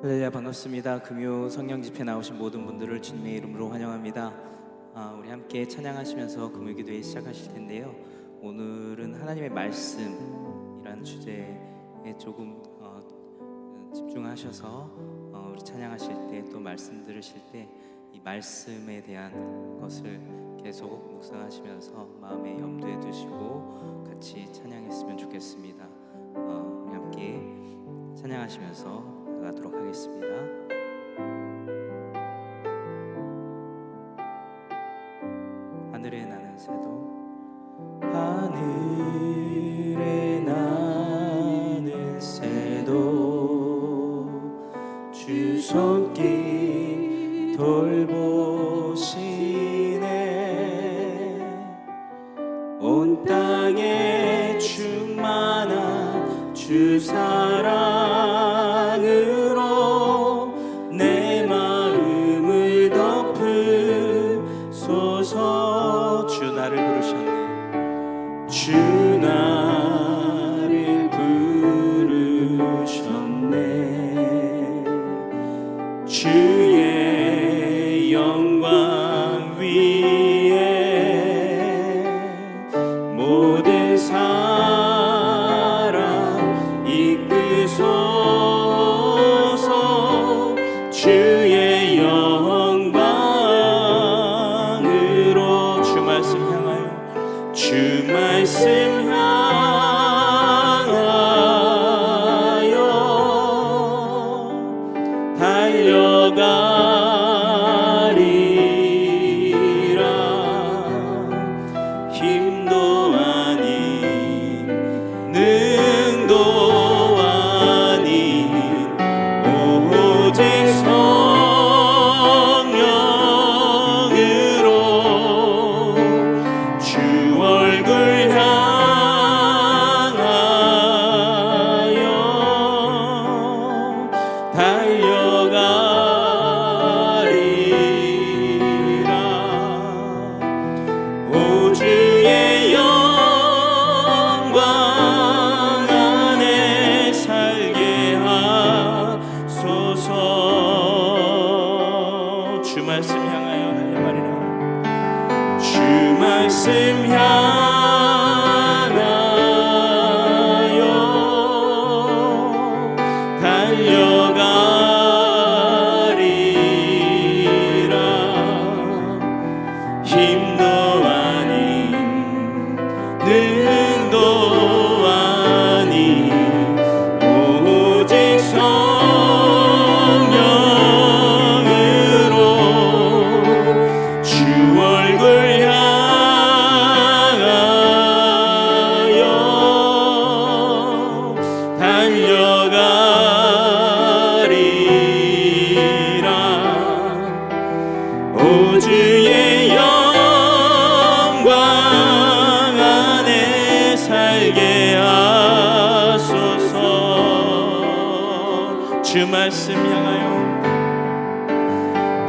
할렐루야, 반갑습니다. 금요 성령 집회 나오신 모든 분들을 주님의 이름으로 환영합니다. 우리 함께 찬양하시면서 금요 기도회 시작하실 텐데요. 오늘은 하나님의 말씀이란 주제에 조금 집중하셔서 우리 찬양하실 때 또 말씀 들으실 때 이 말씀에 대한 것을 계속 묵상하시면서 마음에 염두에 두시고 같이 찬양했으면 좋겠습니다. 우리 함께 찬양하시면서 나가도록 하겠습니다. 하늘에 나는 새도 하늘에 나는 새도 주 손길 돌보시네. 온 땅에 충만한 주 사랑으로 내 마음을 덮으소서. 주 나를 부르셨네. 주 나를 부르셨네. 주의 영광 위에 모든 사람 이끄소서. 주의 영광으로 주 말씀 향하여 주 말씀 향하여 달려가리라. 힘도 아닌 능도 아닌 오직 성령으로 주 얼굴 향하여 달려가리라. 오 주의 영광 안에 살게 하소서. 주 말씀 향하여 달려가리라. 주 말씀 향하여 달려가리라. 힘도 아닌 능도 아닌 오직 성령으로 주 얼굴 향하여 달려가리라. 오 주의 영광 안에 살게 하소서. 주 말씀 향하여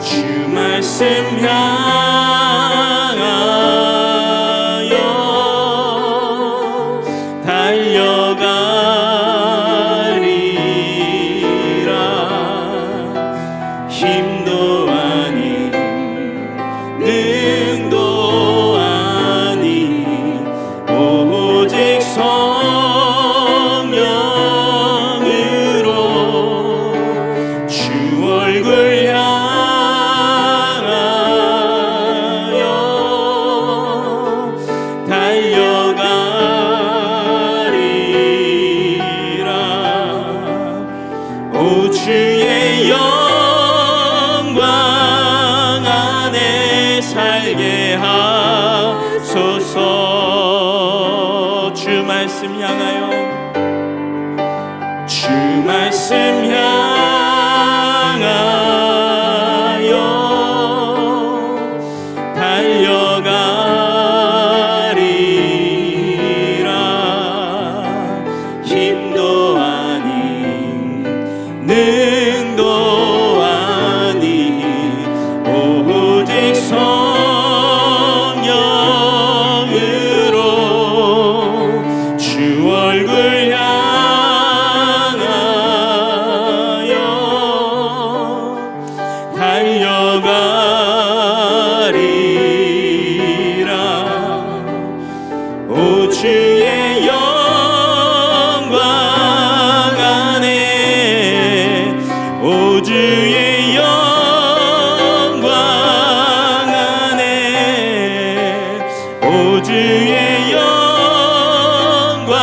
주 말씀 향하여 달려가리라. 힘도 아닌 능도 아닌 오직 성령으로 주 얼굴 향하여 주의 영광 안에 오 주의 영광 안에 오 주의 영광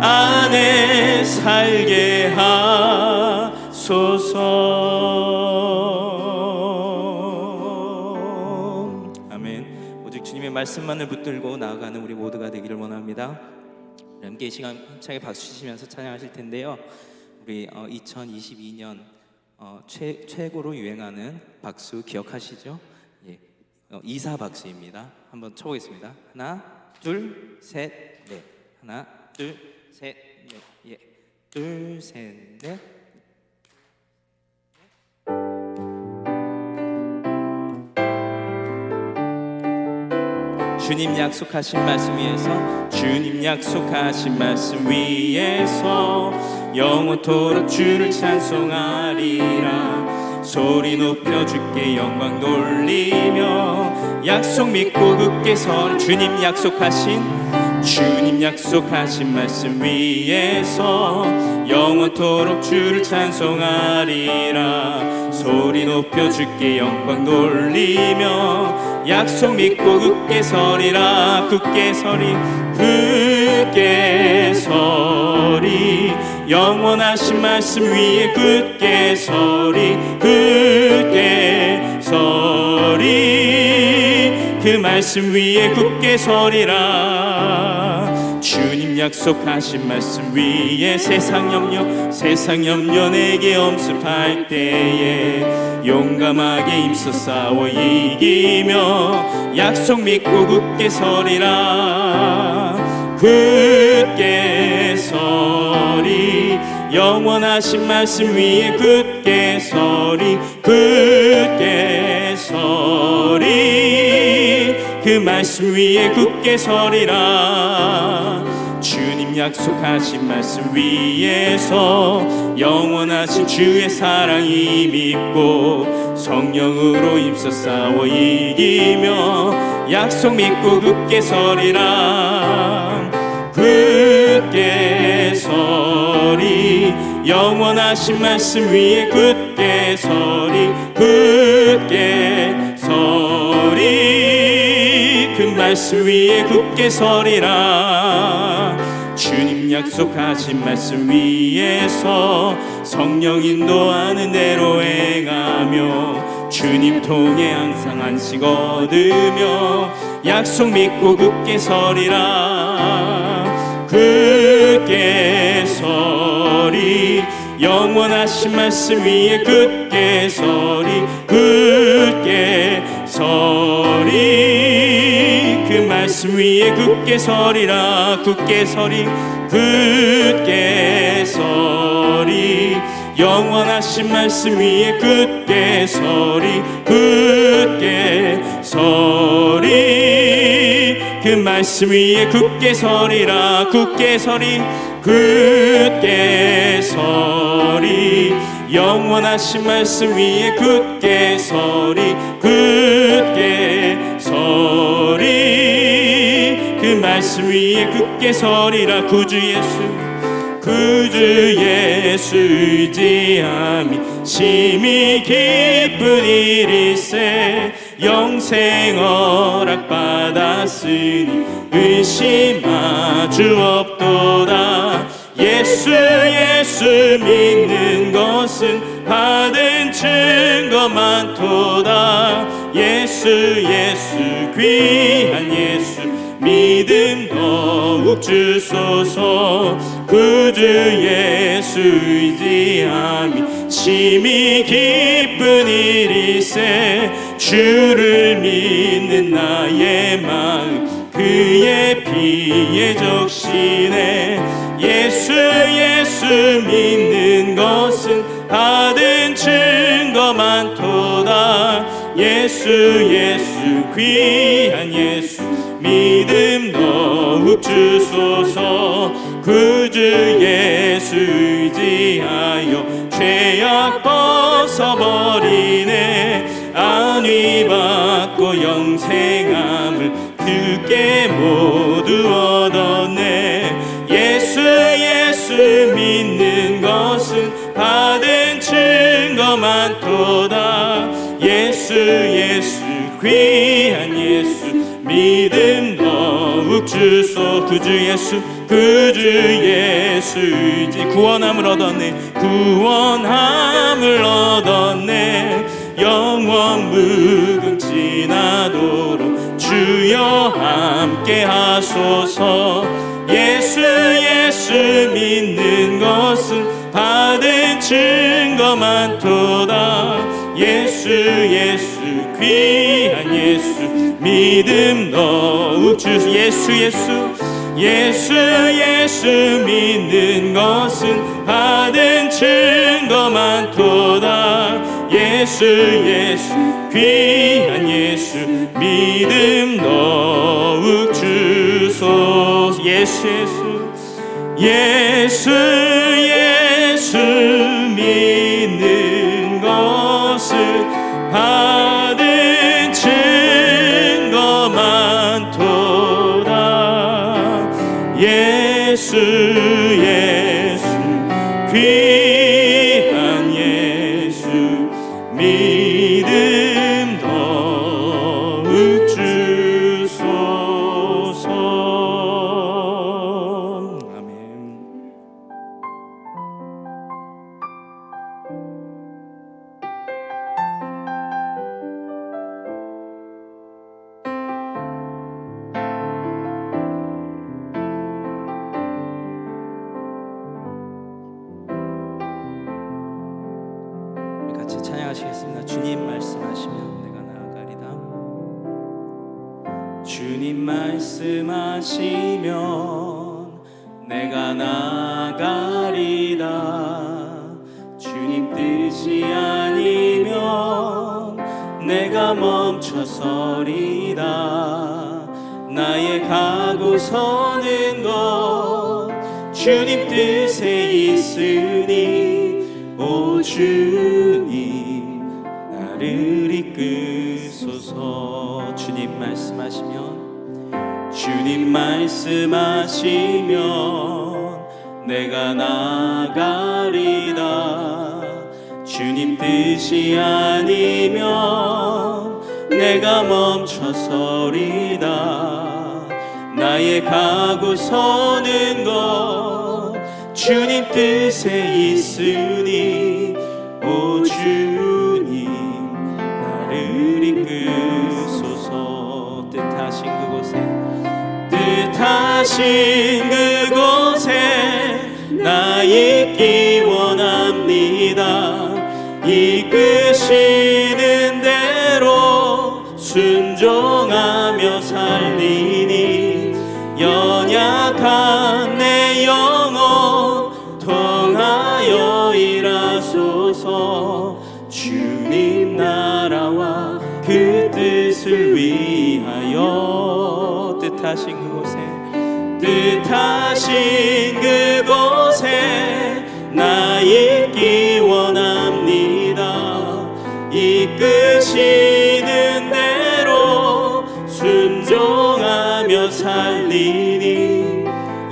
안에 살게 하소서. 아멘. 오직 주님의 말씀만을 붙들고 나아가는 우리 모두가 되기를 원합니다. 함께 이 시간 힘차게 박수 치시면서 찬양하실 텐데요. 우리 2022년 최고로 유행하는 박수 기억하시죠? 예, 이사 박수입니다. 한번 쳐보겠습니다. 하나, 둘, 셋, 넷. 하나, 둘, 셋, 넷. 예, 둘, 셋, 넷. 주님 약속하신 말씀 위에서, 주님 약속하신 말씀 위에서 영원토록 주를 찬송하리라. 소리 높여 주께 영광 돌리며 약속 믿고 굳게 설. 주님 약속하신 말씀 위에서 영원토록 주를 찬송하리라. 소리 높여 주께 영광 돌리며 약속 믿고 굳게 서리라. 굳게 서리 굳게 서리 영원하신 말씀 위에 굳게 서리 굳게 서리 그 말씀 위에 굳게 서리라. 주님 약속하신 말씀 위에 세상 염려 내게 엄습할 때에 용감하게 힘써 싸워 이기며 약속 믿고 굳게 서리라. 굳게 서리 영원하신 말씀 위에 굳게 서리 굳게 서리 그 말씀 위에 굳게 서리라. 주님 약속하신 말씀 위에서 영원하신 주의 사랑이 믿고 성령으로 힘써 싸워 이기며 약속 믿고 굳게 서리라. 굳게 서리 영원하신 말씀 위에 굳게 서리 굳게 서리 그 말씀 위에 굳게 서리라. 주님 약속하신 말씀 위에서 성령 인도하는 대로 행하며 주님 통해 항상 안식 얻으며 약속 믿고 굳게 서리라. 굳게 서리 영원하신 말씀 위에 굳게 서리 굳게 서리 그 말씀 위에 굳게 서리라. 굳게 서리 굳게 서리 영원하신 말씀 위에 굳게 서리 굳게 서리 그 말씀 위에 굳게 서리라. 굳게 서리 굳게 서리 영원하신 말씀 위에 굳게 서리 굳게 서리 그 말씀 위에 굳게 서리라. 구주 예수 의지함이 심히 기쁜 일일세. 영생 허락받았으니 의심하 주 없도다. 예수 믿는 것은 받은 증거 많도다. 예수 귀한 예수 믿음 더욱 주소서. 구주 예수 의지함이 심히 기쁜 일일세. 주를 믿는 나의 마음 그의 피에 적시네. 예수 믿는 것은 받은 증거 많도다. 예수 귀한 예수 믿음 더욱 주소서. 구주 예수 의지하여 죄악 벗어버리네. 안위 받고 영생함을 주께 모두 귀한 예수 믿음 더욱 주소. 구주 예수 이제 구원함을 얻었네. 구원함을 얻었네. 영원 무궁지나도록 주여 함께 하소서. 예수 믿는 것은 받은 증거 많도다. 예수 귀한 예수 믿음 더욱 주소. 예수 믿는 것은 받은 증거 많도다. 예수 귀한 예수 믿음 더욱 주소. 예수 믿는 것은 받은 증거 많도다. 예수 귀한 예수 믿음 더욱 주소서. 아멘. 같이 찬양하시겠습니다. 주님 말씀하시면 내가 나아가리다. 주님 말씀하시면 내가 나아가리다. 주님 뜻이 아니면 내가 멈춰서리다. 나의 가고 서는 것 주님 뜻에 있으니 오 주님 나를 이끄소서. 주님 말씀하시면 내가 나아가리다. 주님 뜻이 아니면 내가 멈춰서리다. 나의 가고 서는 것 주님 뜻에 있으니 오 주님 나를 이끄소서. 뜻하신 그곳에 나 있기 원합니다. 이끄시는 대로 순종하며 살리니 연약한 내 영혼 통하여 일하소서. 주님 나라와 그 뜻을 위하여 뜻하신 그곳에 나 있기 원합니다. 이끄시는 대로 순종하며 살리니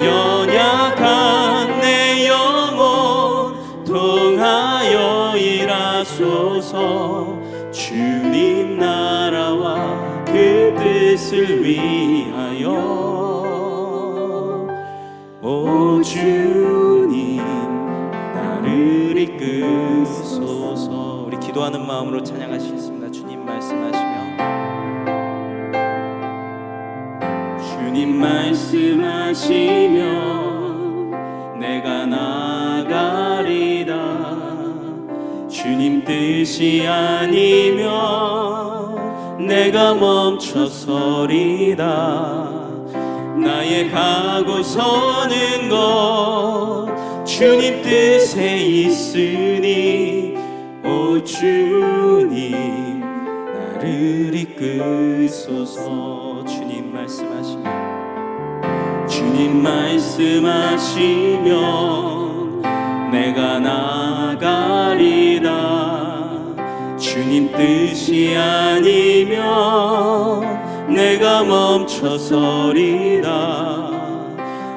연약한 내 영혼 통하여 일하소서. 주님 나라와 그 뜻을 위하여 오 주님 나를 이끄소서. 우리 기도하는 마음으로 찬양하시겠습니다. 주님 말씀하시면 내가 나아가리다. 주님 뜻이 아니면 내가 멈춰서리다. 나의 가고 서는 것 주님 뜻에 있으니 오 주님 나를 이끄소서. 주님 말씀하시면 내가 나아가리다. 주님 뜻이 아니면 내가 멈춰서리다.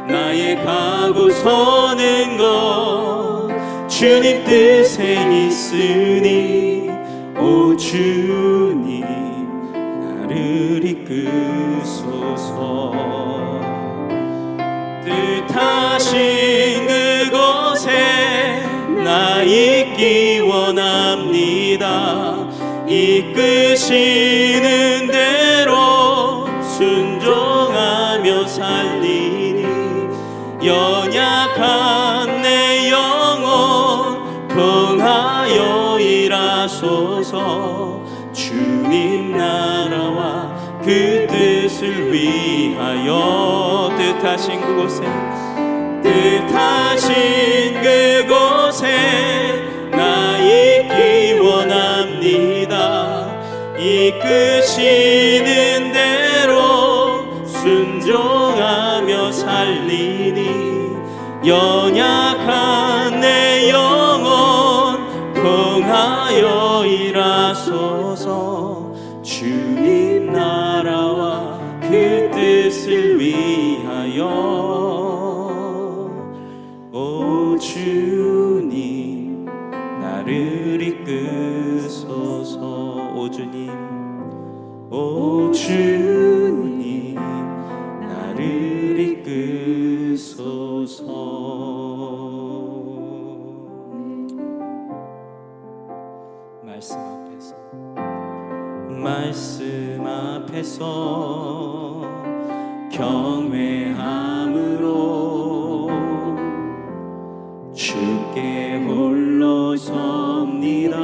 나의 가고 서는 것 주님 뜻에 있으니 오 주님 이끄소서. 뜻하신 그곳에 나 있기 원합니다. 이끄시는 대로 순종하며 살리니 연약한 내 영혼 통하여 일하소서. 주님 나라와 그 뜻을 위하여 뜻하신 그곳에 나 있기 원합니다. 이끄시는 대로 순종하며 살리니 연약한 내 영혼 통하여 일하소서. 주님 나라와 그 뜻을 위하여. 오 주님 나를 이끄소서. 오 주님, 오 주님 나를 이끄소서. 말씀 앞에서 경외함으로 주께 홀로 섭니다.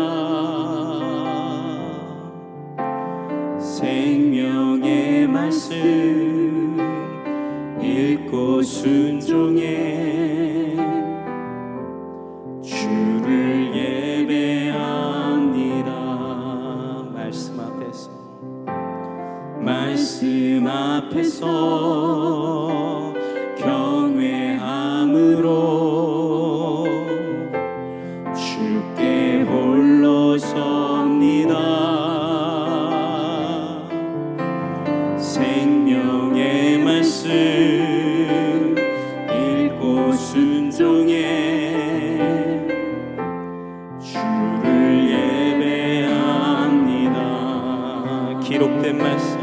생명의 말씀 읽고 순종해 주를 예배합니다. 말씀 앞에서 경외함으로 주께 홀로 섭니다. 생명의 말씀 읽고 순종해 주를 예배합니다. 기록된 말씀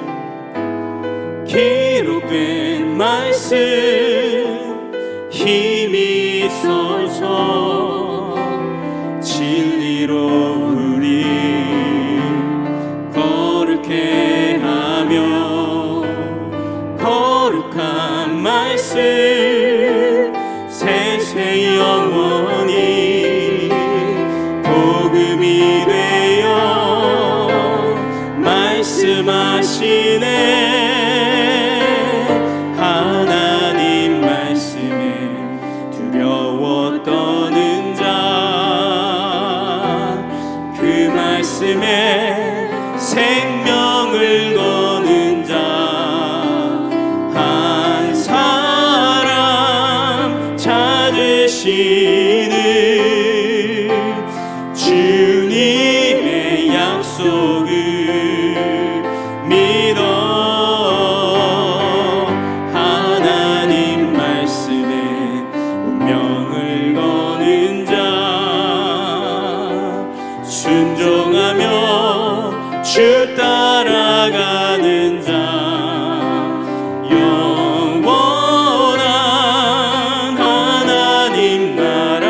힘이 있어서 진리로 우리 거룩해 하며 거룩한 말씀 세세 영원히 복음이 되어 말씀하시네. 하나님 말씀에 두려워 떠는 자, 그 말씀에 생명을 거는 자, 한 사람 찾으시는 주님의 약속을 믿어. 하나님 말씀에 운명을 거는 자, 순종하며 주 따라가는 자, 영원한 하나님 나라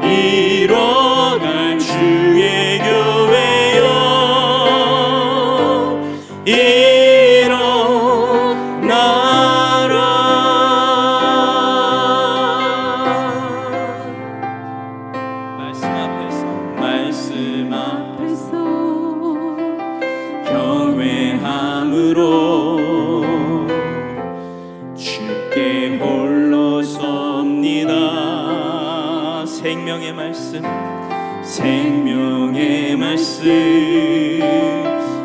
이뤄갈 주의 교회여 일어나라. 말씀 앞에서 경외함으로 주께 홀로 섭니다. 생명의 말씀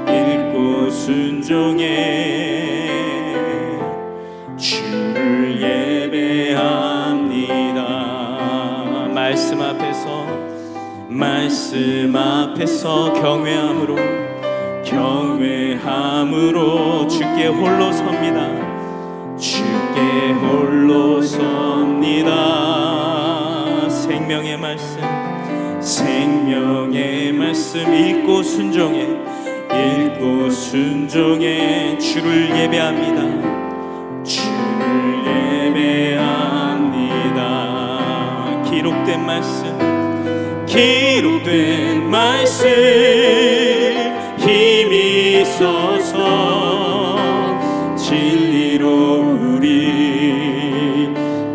읽고 순종해 주를 예배합니다. 말씀 앞에서 경외함으로 주께 홀로 섭니다. 주께 홀로 섭니다. 생명의 말씀 읽고 순종해 읽고 순종해 주를 예배합니다. 주를 예배합니다. 기록된 말씀 힘이 있어서 진리로 우리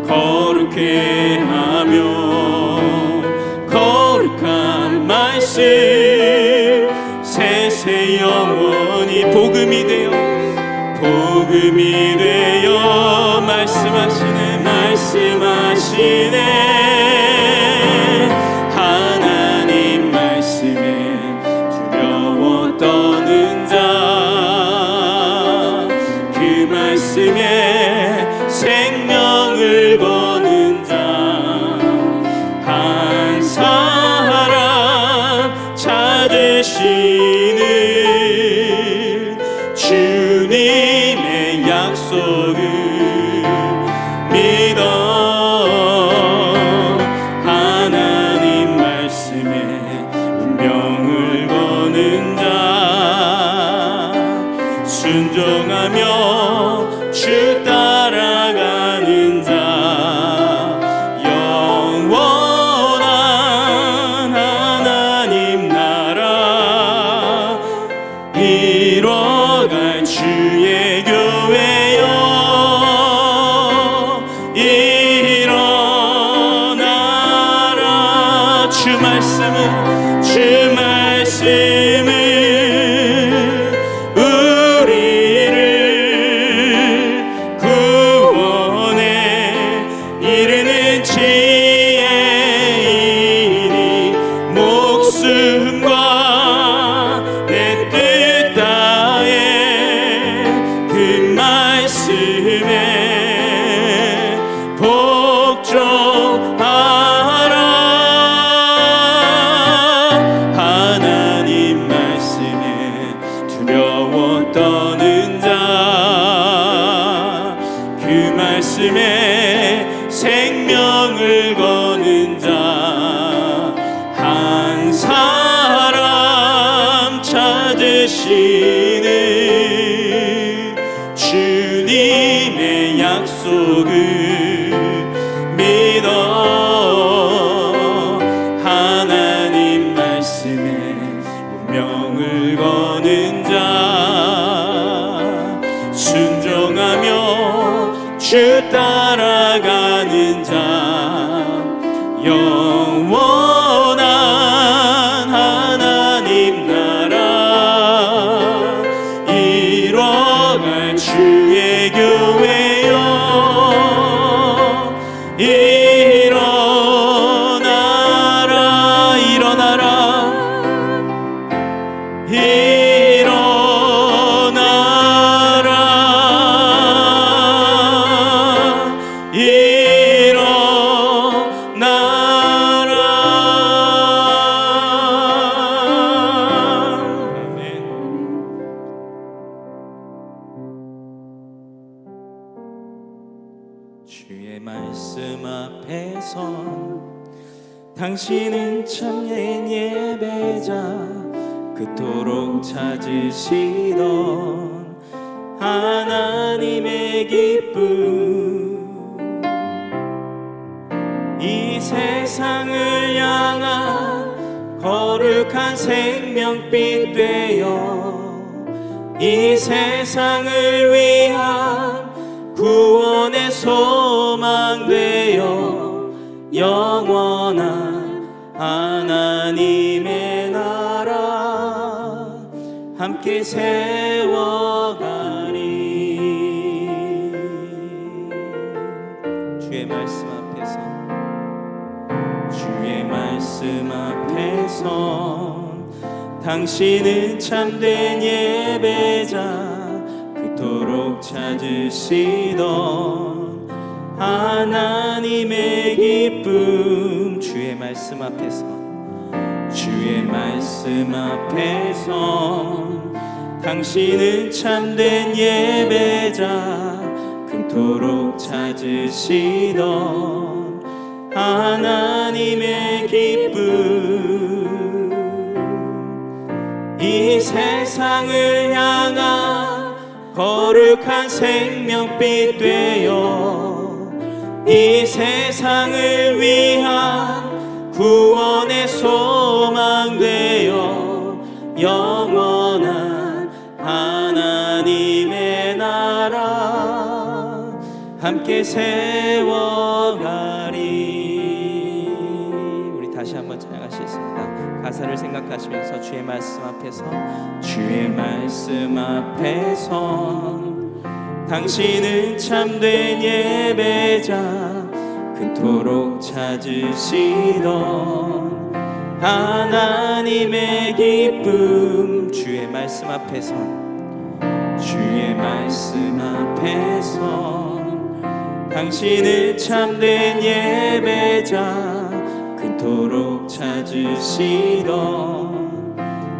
거룩해 하며 거룩한 말씀 세세 영원히 복음이 되어 말씀하시네 하나님 말씀에 두려워 떠는 자 그 말씀에 생명을 거는 자 한 사람 찾으시는 주님의 약속을 믿어 하나님 말씀에 운명을 거는 자 순종하며 주 따라가는 자 영원한 하나님 나라 이뤄갈 주의 교회여 일어나라 주 말씀은 우리를 구원에 이르는 지혜이니 목숨과 내 뜻 다해 그 말씀에 복종하라 하나님 말씀에 두려워 떠는 자 그 말씀에 생명을 거는 자 한 사람 찾으시는 주님의 약속을 믿어 하나님 말씀에 운명을 거는 자 순종하며 주 따라가는 자 영원한 하나님 나라 이뤄갈 주의 교회여 일어나라 주의 말씀 앞에선 당신은 참된 예배자 그토록 찾으시던 하나님의 기쁨 이 세상을 향한 거룩한 생명빛 되어 이 세상을 위한 구원의 소망 되어 영원한 하나님의 나라 함께 세워가리. 주의 말씀 앞에서 당신은 참된 예배자 그토록 찾으시던 하나님의 기쁨 주의 말씀 앞에서 당신은 참된 예배자 그토록 찾으시던 하나님의 기쁨 이 세상을 향한 거룩한 생명빛 되어 이 세상을 위한 구원의 소망 되어 영원한 하나님의 나라 함께 세워가리. 우리 다시 한번 찬양하시겠습니다. 가사를 생각하시면서 주의 말씀 앞에서 주의 말씀 앞에서 당신은 참된 예배자 그토록 찾으시던 하나님의 기쁨 주의 말씀 앞에서 주의 말씀 앞에서 당신은 참된 예배자 그토록 찾으시던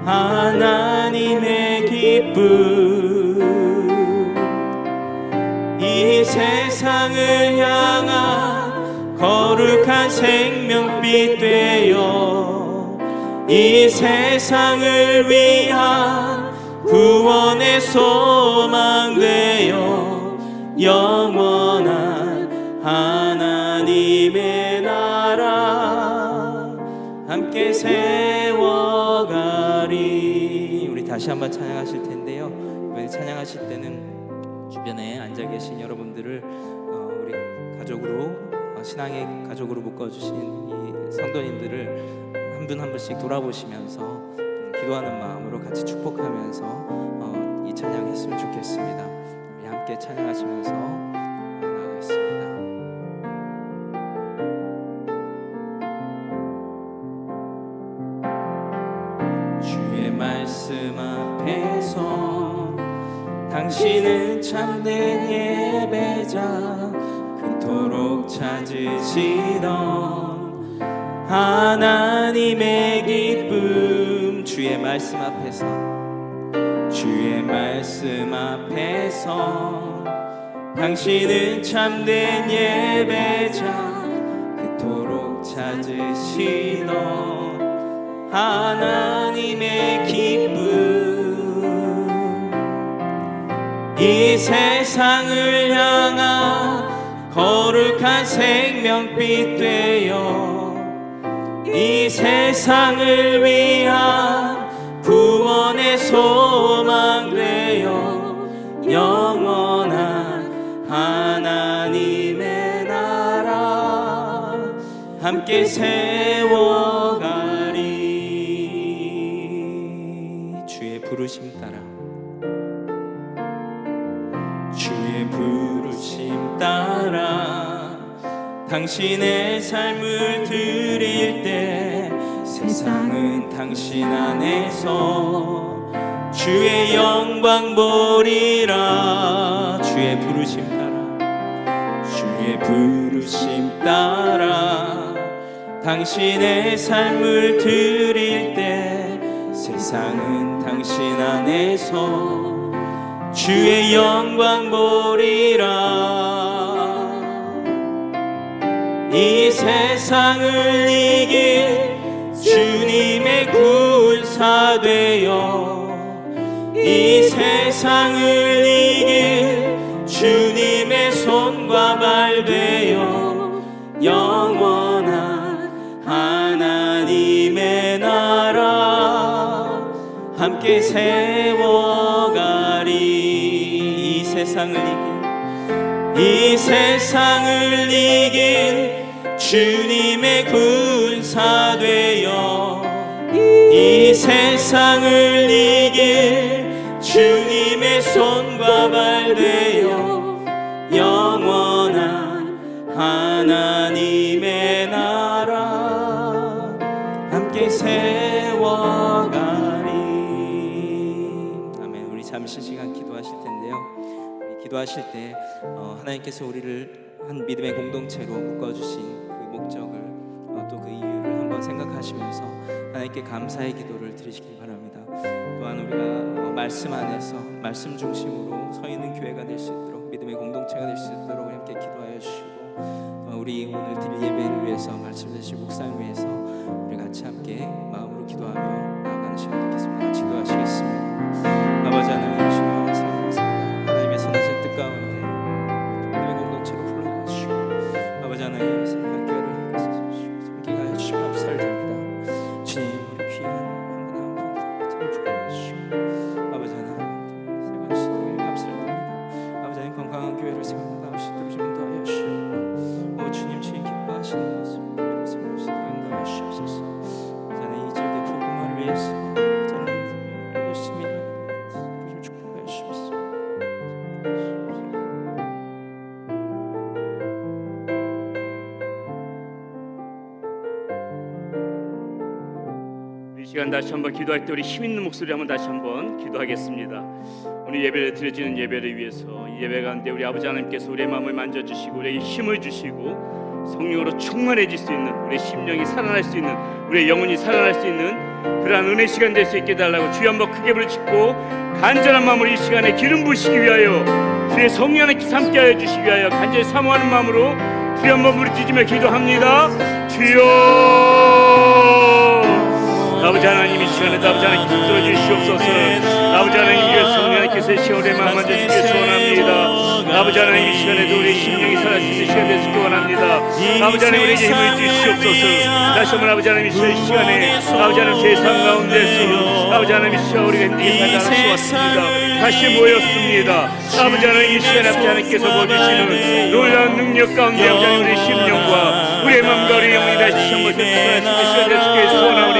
하나님의 기쁨 이 세상을 향한 거룩한 생명빛 되어 이 세상을 위한 구원의 소망 되어 영원한 하나님의 나라 함께 세워가리. 우리 다시 한번 찬양하실 텐데요. 이번에 찬양하실 때는 주변에 앉아 계신 여러분들을 우리 가족으로 신앙의 가족으로 묶어주신 이 성도님들을 한 분 한 분씩 돌아보시면서 기도하는 마음으로 같이 축복하면서 이 찬양했으면 좋겠습니다. 우리 함께 찬양하시면서 나아가겠습니다. 주의 말씀 앞에서 당신은 참된 예배자 그토록 찾으시던 하나님의 기쁨 주의 말씀 앞에서 주의 말씀 앞에서 당신은 참된 예배자 그토록 찾으시던 하나님의 기쁨 이 세상을 향한 거룩한 생명빛 되어 이 세상을 위한 구원의 소망 되어 영원한 하나님의 나라 함께 세워가리. 주의 부르심 따라 주의 부르심 따라 당신의 삶을 드릴 때 세상은 당신 안에서 주의 영광 보리라. 주의 부르심 따라 주의 부르심 따라 당신의 삶을 드릴 때 세상은 당신 안에서 주의 영광 보리라. 이 세상을 이길 주님의 군사 되어 이 세상을 이길 주님의 손과 발 되어 영원한 하나님의 나라 함께 세워가리. 이 세상을 이길 주님의 군사 되어 이 세상을 이길 주님의 손과 발 되어 영원한 하나님의 나라 함께 세워가리. 아멘. 우리 잠시 시간 기도하실 텐데요. 기도하실 때 하나님께서 우리를 한 믿음의 공동체로 묶어주신 그 목적을 또 그 이유를 한번 생각하시면서 하나님께 감사의 기도를 드리시길 바랍니다. 또한 우리가 말씀 안에서 말씀 중심으로 서 있는 교회가 될 수 있도록 믿음의 공동체가 될 수 있도록 함께 기도하여 주시고 우리 오늘 드릴 예배를 위해서 말씀 되신 목사를 위해서 우리 같이 함께 마음으로 기도하며 나아가는 시간 갖겠습니다. 같이 기도하시겠습니다. 영광의 교회를 세워나갈 수 있도록 좀 인도하여 주시옵고 주님 주의 기뻐하시는 모습 교회를 세울 수 있도록 인도하여 주시옵소서. 저는 이 절대 복음화를 위해서 저는 열심히 일하는 좀 축복하여 주시옵소서. 이 시간 다시 한번 기도할 때 우리 힘 있는 목소리 한번 다시 한번 기도하겠습니다. 오늘 예배를 드려지는 예배를 위해서 이 예배 가운데 우리 아버지 하나님께서 우리의 마음을 만져주시고 우리에게 힘을 주시고 성령으로 충만해질 수 있는 우리의 심령이 살아날 수 있는 우리의 영혼이 살아날 수 있는 그러한 은혜 시간 될 수 있게 해달라고 주여 한번 크게 부르짖고 간절한 마음으로 이 시간에 기름 부으시기 위하여 주의 성령 하나님께서 함께하여 주시기 위하여 간절히 사모하는 마음으로 주여 한번 부르짖으며 기도합니다. 주여 아버지 하나님 이 시간에도 아버지 하나님께서 붙들어 주시옵소서. 아버지 하나님 위해 성령 하나님께서 시온의 마음 만져주시기 소원합니다. 아버지 하나님 이 시간에도 우리의 심령이 살아날 수 있는 시간 되시기 원합니다. 아버지 하나님 우리에게 힘을 주시옵소서. 다시 한번 아버지 하나님 이 시간에 아버지 하나님 세상 가운데서 아버지 하나님 이 시간 우리가 힘들게 살아날 수 왔습니다. 다시 모였습니다. 아버지 하나님 이 시간에 아버지 하나님께서 보여주시는 놀라운 능력 가운데 아버지 하나님 우리의 심령과 우리의 마음과 우리의 영혼이 다시 한번 살아날 수 있는 시간 되시기 소원하오니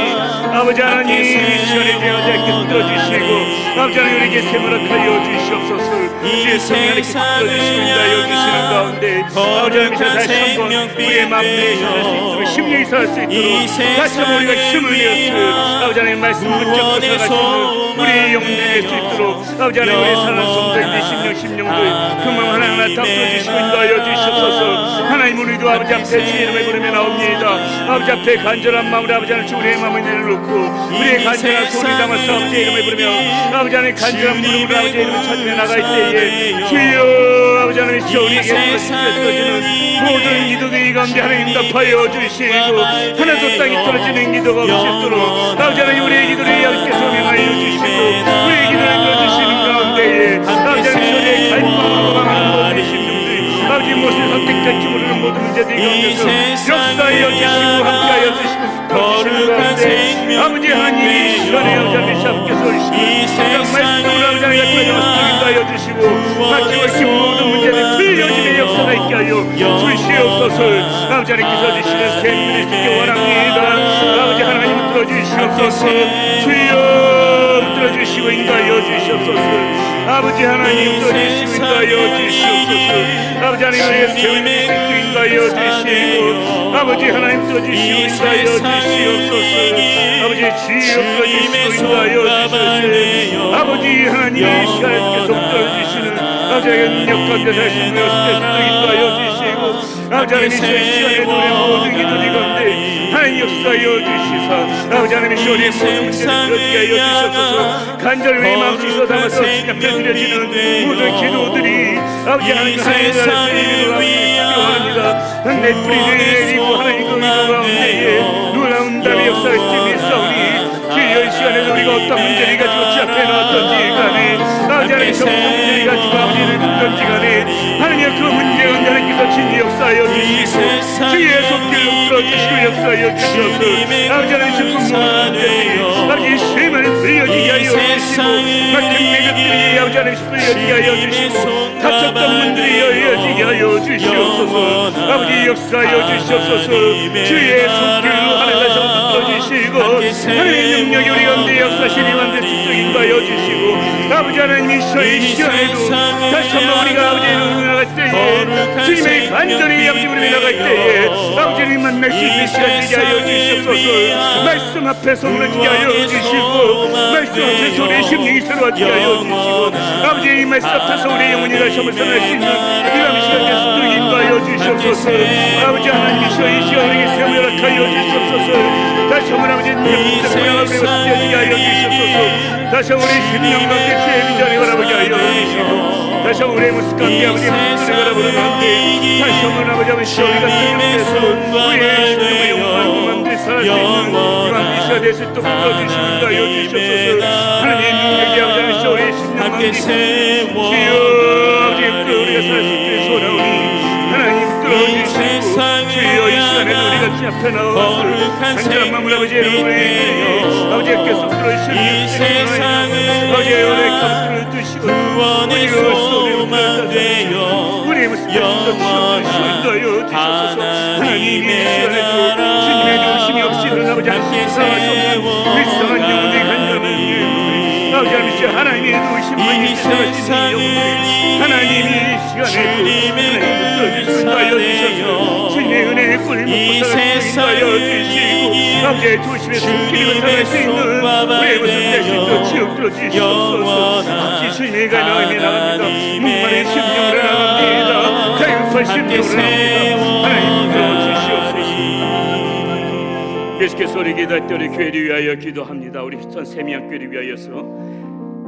아버지 하나님 이 시간에 되어자께 들어주시고 아버지 하나님 우리에게 세무락하여 주시옵소서. 주의 성령님께 들어주시는다 여주시는 가운데 아버지 하나님 다시 한번 우리의 마음에 살아날 수 있도록 심령이 살아날 수 있도록 다시 한번 우리가 힘을 내어서 아버지 하나님 말씀 붙잡고 살아갈 수 있는 우리의 영혼들이 될 수 있도록 아버지 하나님 우리의 사랑하는 성도들의 심령들 그 마음 하나하나 다 풀어주시고 인도하여 주시옵소서. 하나님 우리도 아버지 앞에 주의 이름을 부르며 나옵니다. 아버지 앞에 간절한 마음으로 아버지 하나님 우리의 마음을 내려놓고 우리의 간절한 소리 담아서 아버지의 이름을 부르며 아버지 하나님 간절한 무릎으로 아버지의 이름을 찾으며 나갈 때에 주여 아버지 하나님 우리에게 떨어지는 모든 기도들이 가운데 하나님 응답하여 주시고 하나도 땅에 떨어지는 기도가 없도록 아버지 하나님 우리의 기도를 하나님께서 명하여 주시고 우리의 기도를 들어주시는 가운데에 아버지 하나님 우리의 갈망하고 망하는 모든 심령들 아버지 무엇을 선택할지 모르는 모든 문제들 가운데서 역사하여 주시고 함께하여 주시고 거룩한 생명 아버지 하나님 이 시간에 아버지 하나님 앞께서 오시고 말씀으로 아버지 하나님 앞에 나와서 주시고 마지막에 모든 문제를 풀려짐의 역사가 있게 하여 주시옵소서. 아버지 하나님께서 주시는 샘들을 쓰기 원합니다. 아버지 하나님 들어주시옵소서. 주여 들어주시고 인도하여 주시옵소서. 아버지 하나님 들어주시고 인도하여 주시옵소서. 아버지 하나님 우리의 세움의 뜻도 인도하여 주시고 아버지 하나님 들어주시고 인도하여 주시옵소서. 아버지 주여 들어주시고 인도하여 주시옵소서. 아버지 하나님 이 시간에 계속 들어주시는 아버지의 능력 가운데 다시 모였을 때 인도하여 주시고 아버지 하나님 이 시간에 우리의 모든 기도들 가운데 하나님 역사하여 주시사 아버지 하나님 우리의 모든 문제를 그렇게 하여 주셔서 간절히 우리 마음속에서 담아서 주님 앞에 드려지는 모든 기도들이 아버지 하나님 하나님 나라에서 이루어 가기 원합니다. 내 뿌리를 내리고 하나님 그 기도 가운데에 놀라운 답의 역사를 지니사오니 주여 이 시간에도 우리가 어떤 문제를 가지고 주 앞에 나왔던지 간에 아버지 하나님 저 무슨 문제를 가지고 아버지를 듣던지 간에 하나님 그 문제 가운데 하나님께서 진리 역사하여 주시고 주의 손길로 끌어주시고 역사하여 주셔서 아버지 하나님 그 모든 문제들이 아버지 쉐만을 들려지게 하여 주시고 막힌 매듭들이 아버지 하나님 들려지게 하여 주시고 다쳤던 문들이 열려지게 하여 주시옵소서. 아버지 역사하여 주시옵소서. 주의 손길로 하늘에서 붙들어주시고 하나님의 능력이 우리 가운데 역사시니 만들 수 있도록 인도하여 주시고 아버지 하나님 이 시간에도 다시 한번 우리가 아버지의 이름으로 나갈 때에 주님의 간절히 아버지 우리 나갈 때에 아버지를 만날 수 있는 시간 되게 하여 주시옵소서. 말씀 앞에서 무너지게 하여 주시고 말씀 앞에서 우리의 심령이 새로워지게 하여 주시고 아버지 이 말씀 앞에서 우리의 영혼이 다시 한번 살아날 수 있는 이런 시간 계속 인도하여 주시옵소서. 아버지 하나님 이 시간에 세움을 허락하여 주시옵소서. 다시 한번 아버지 능력을 붙잡고 나가게 하여 주시옵소서. 다시 한번 우리 심령 가운데 주의 비전을 바라보게 하여 주시고 다시 한번 우리의 모습 가운데 아버지의 모습을 바라보는 가운데 다시 한번 아버지 아버지 우리가 주님께서 우리의 심령의 영광을 만들 살아갈 수 있는 이런 미시가 될 수 있도록 불러주시는다 하여 주시옵소서. 하나님의 능력이 아버지 우리의 심령 가운데 주여 아버지 우리가 살아갈 수 있도록 소원하오니 하나님 들어주시고 주여 이 시간에도 우리가 주 앞에 나와서 간절한 마음을 아버지의 이름으로 아버지께서 들어주시는 아버지의 은혜 감사를 두시고 우리가 소리를 들어주시고 주시옵소서 하나님이 시원해도 주님의 중심이 없이는 아버지 하나님 불쌍한 영혼들이 간절한 아버지 하나님 하나님의 중심만이 세상을 하나님이 시간에도 하나님 붙들어주시고 주셔서 주님의 은혜에 꿀 먹고 살아갈 수 있는 주시고 아버지의 조심에 숨기고 살아갈 수 있는 우리의 모습 될수 있도록 지옥들어 주시옵소서 아버지 주님의 가명에 나갑니다 목마른 심령으로 나갑니다 가격한 심령으로 나갑니다 하나님 들어주시옵소서 계속해서 우리 기도할 때 우리 교회를 위하여 기도합니다 우리 휘천 세미양교회를 위하여서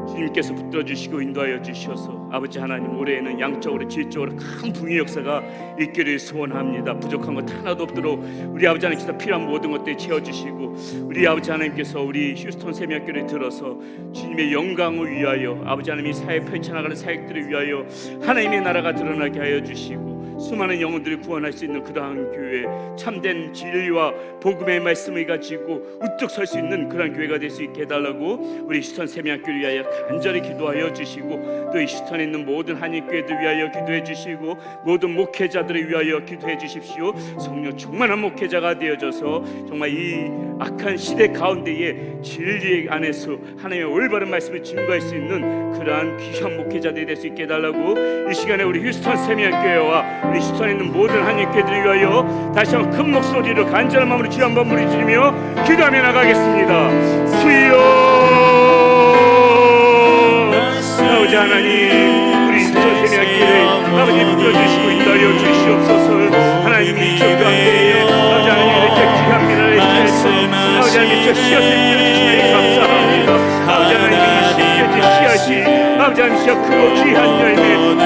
주님께서 붙들어주시고 인도하여 주셔서 아버지 하나님 올해에는 양적으로 질적으로 큰 붕의 역사가 있기를 소원합니다 부족한 것 하나도 없도록 우리 아버지 하나님께서 필요한 모든 것들을 채워주시고 우리 아버지 하나님께서 우리 휴스턴 세미학교를 들어서 주님의 영광을 위하여 아버지 하나님이 사회 펼쳐나가는 사역들을 위하여 하나님의 나라가 드러나게 하여 주시고 수많은 영혼들을 구원할 수 있는 그러한 교회 참된 진리와 복음의 말씀을 가지고 우뚝 설 수 있는 그러한 교회가 될 수 있게 해달라고 우리 휴스턴 세미학교를 위하여 간절히 기도하여 주시고 또 이 휴스턴에 있는 모든 한인교회들 위하여 기도해 주시고 모든 목회자들을 위하여 기도해 주십시오 성령 충만한 목회자가 되어져서 정말 이 악한 시대 가운데에 진리 안에서 하나님의 올바른 말씀을 증거할 수 있는 그러한 귀한 목회자들이 될 수 있게 해달라고 이 시간에 우리 휴스턴 세미학교회와 우리 휴스턴에 있는 모든 한인교회들을 위하여 다시 한번 큰 목소리로 간절한 마음으로 주여 한번 부르짖으며 기도하며 나가겠습니다 주여 아버지 하나님 우리 휴스턴 세미학교회 아버지 붙들어주시고 인도하여 주시옵소서 하나님이 이 저 가운데에 아버지 하나님 이렇게 귀한 미라를 주셔서 아버지 하나님 저 씨앗을 뿌려주시니 감사합니다 아버지 하나님 이 씨앗이 아버지 하나님 저 크고 귀한 열매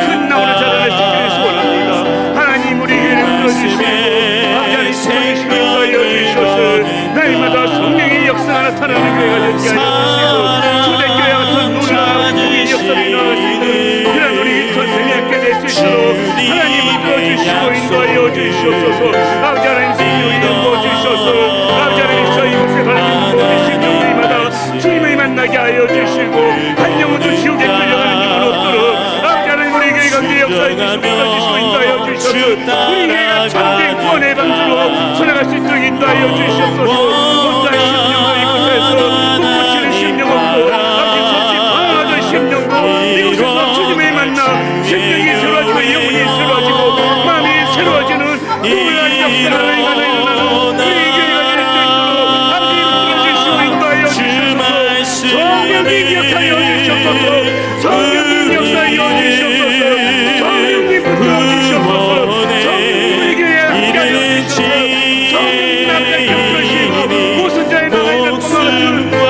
큰 나무로 자라날 수 있기를 소원합니다 하나님 우리 교회를 불러주시고 아버지 하나님 불러주시고 인도하여 주셔서 날마다 성령의 역사가 나타나는 교회가 되게 하여 주시고 초대교회와 같은 놀라운 복의 역사를 나갈 수 있는 그런 우리 선생님께 될 수 있도록 하나님을 불러주시고 인도하여 주시옵소서 아버지 하나님 성령을 부어주셔서 아버지 하나님 저희 곳에 바라는 모든 심령들마다 주님을 만나게 하여 주시고 한 영혼도 지옥에 끌려가는 영혼 없도록 아버지 하나님 우리 교회 가운데 역사해 주시고 불러주시고 인도하여 주셔서 우리 교회가 참된 구원의 방주로 살아갈 수 있도록 인도하여 주시옵소서 어떠한 심령도 이곳에서 묵고치는 심령 없고 아버지 솔직히 방황하던 심령도 이곳에서 주님을 만나 심령이 새로워지고 영혼이 새로워지고 마음이 새로워지는 놀라운 역사를 일어나는 우리 교회가 될 수 있도록 아버지 불러주시고 인도하여 주시옵소서 성령님 기억하여 주시옵소서 성령님 역사하여 주시옵소서 성령님 붙들어주시옵소서 성령 우리 교회에 함께하여 주시옵소서 성령님 앞에 곁들으시고 모순자의 나가 있는 것과 같은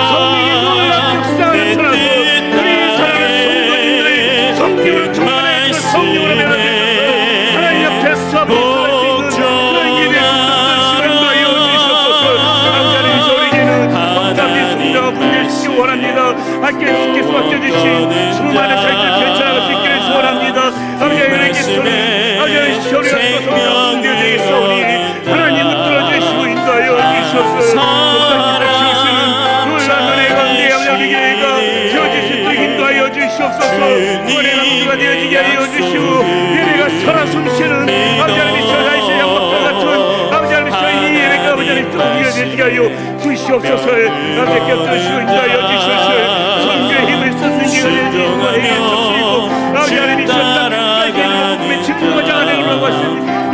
성령의 놀라운 역사가 나타나서 우리 사랑하는 성도님들의 성령으로 충만해 성령으로 변화되셔서 하나님 앞에서 살수 있는 그런 길에 인도하여 주시옵소서 아버지 하나님 우리에게는 복잡히 성장하고 분별시키기 원합니다 하나님께서 맡겨주신 수많은 사역들 펼쳐나갈 수 있기를 소원합니다 아버지 하나님께서는 아버지 하나님 시험이라 소송이라 공개되게 싸우니 하나님 붙들어주시고 인도하여 주시옵소서 복잡히 치우시는 놀라운 은혜 가운데 아버지 우리 교회가 세워질 수 있도록 인도하여 주시옵소서 은혜가 모두가 되어지게 하여 주시고 예배가 살아 숨쉬는 아버지 하나님 라이스의 양박과 같은 아버지 하나님 이 예배가 아버지 하나님 뜨겁게 되어지게 하여 주시옵소서 아버지 곁들으시고 인도하여 주시옵소서 성교의 힘을 쏟는 기가 되어지게 인도하여 주시고 아버지 하나님 저 땅에 복음의 증거가 자아내는 것은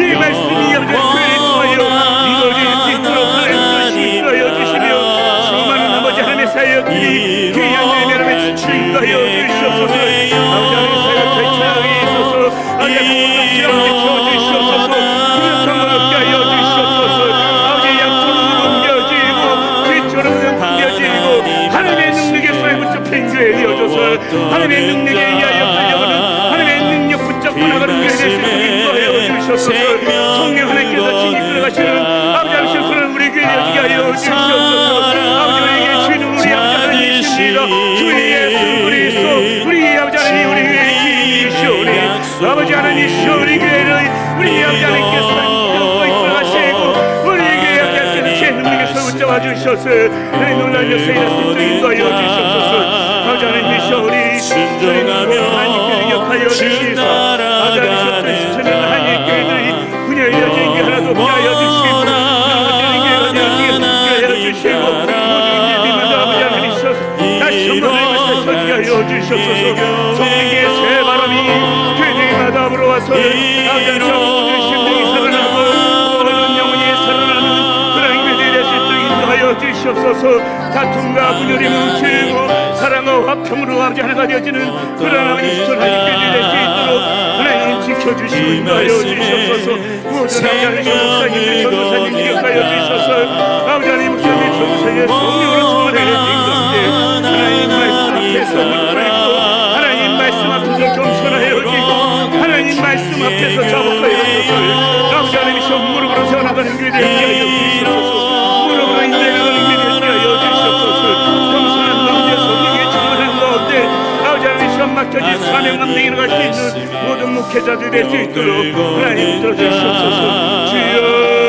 이 말씀이 아버지 교회에 통하여 이루어질 수 있도록 하나님 인도하여 주시며 수많은 아버지 하나님의 사역들이 귀한 예배를 맺히게 인도하여 주시옵소서 아버지 하나님 사역 펼쳐나가게 있어서 아버지 하나님 모든 지역을 채워주시옵소서 부족한 것 없게 하여 주시옵소서 아버지 양쪽으로 옮겨지고 뒤쪽으로 옮겨지고 하나님의 능력의 손에 붙잡힌 교회 되어줘서 하나님의 능력에 의하여 끌려가는 하나님의 능력 붙잡고 나가는 교회 될 수 있도록 인도하여 주시옵소서 성령 하나님께서 친히 끌어가시는 아버지 하나님 그런 우리 교회 되어지게 하여 주시옵소서 아버지 우리에게 주는 우리 아버지 하나님이십니다 주 예수 그리스도 우리 아버지 하나님 우리 교회의 주이시오니 아버지 하나님 우리 교회를 우리 아버지 하나님께서 이끌어가시고 우리 교회 아버지께서 제 능력의 손을 붙잡아 주셔서 하나님 놀라운 역사에 일할 수 있도록 인도하여 주시옵소서 아버지 하나님 우리 하나님께서 기억하여 주시사 아버지 하나님 주셔서 아버지 하나님 모든 심령이 살아나고 모든 영혼이 살아나는 그런 교회들이 될 수 있도록 인도하여 주시옵소서. 다툼과 분열이 뭉치고 사랑과 화평으로 아버지 하나가 되어지는 그런 아버지 전하는 교회들이 될 수 있도록 하나님 지켜주시고 인도하여 주시옵소서. 모든 아버지 하나님 목사님들 전도사님 기억하여 주셔서 아버지 하나님 목사님 전도사님의 성령으로 충만하게 된 가운데 하나님 말씀 앞에서 묵고 하나님 말씀 앞에서 겸손하여 지고 하나님 말씀 앞에서 자복하여 주셔서 아버지 하나님 시험 무릎으로 세워나가는 교회 되게 하여 주시옵소서. 무릎으로 인내하는 교회 되게 하여 주시옵소서. 겸손한 가운데 성령의 충만한 가운데 아버지 하나님 시험 맡겨진 사명 감당에 나갈 수 있는 모든 목회자들이 될 수 있도록 하나님 들어주시옵소서. 주여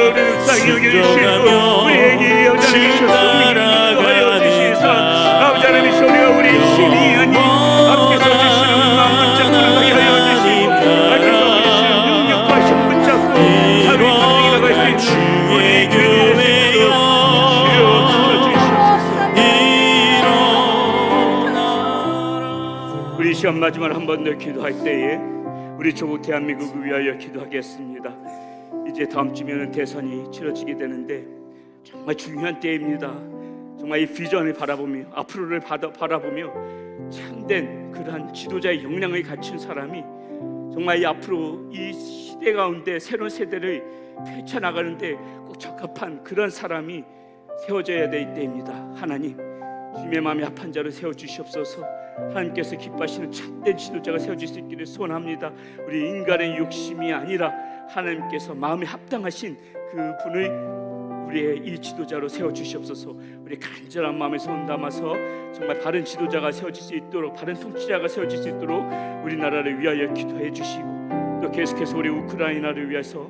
우리를 땅에 여겨주시고 우리에게 아버지 하나님 성령을 인도하여 주시사 아버지 하나님 우리가 우리 힘이 아닌 앞에서 주시는 마음 붙잡고 나가게 하여 주시고 앞에서 주시는 능력과 힘 붙잡고 사랑이 감당해 나갈 수 있는 우리 교회에 주여 주시옵소서. 우리 시간 마지막 한 번 더 기도할 때에 우리 조국 대한민국을 위하여 기도하겠습니다. 이제 다음 주면은 대선이 치러지게 되는데 정말 중요한 때입니다. 정말 이 비전을 바라보며 앞으로를 바라보며 참된 그러한 지도자의 역량을 갖춘 사람이 정말 이 앞으로 이 시대 가운데 새로운 세대를 펼쳐나가는데 꼭 적합한 그런 사람이 세워져야 될 때입니다. 하나님 주님의 마음이 합한 자로 세워주시옵소서. 하나님께서 기뻐하시는 참된 지도자가 세워질 수 있기를 소원합니다. 우리 인간의 욕심이 아니라 하나님께서 마음에 합당하신 그 분을 우리의 이 지도자로 세워주시옵소서. 우리 간절한 마음에 손 담아서 정말 바른 지도자가 세워질 수 있도록 바른 통치자가 세워질 수 있도록 우리나라를 위하여 기도해 주시고 또 계속해서 우리 우크라이나를 위해서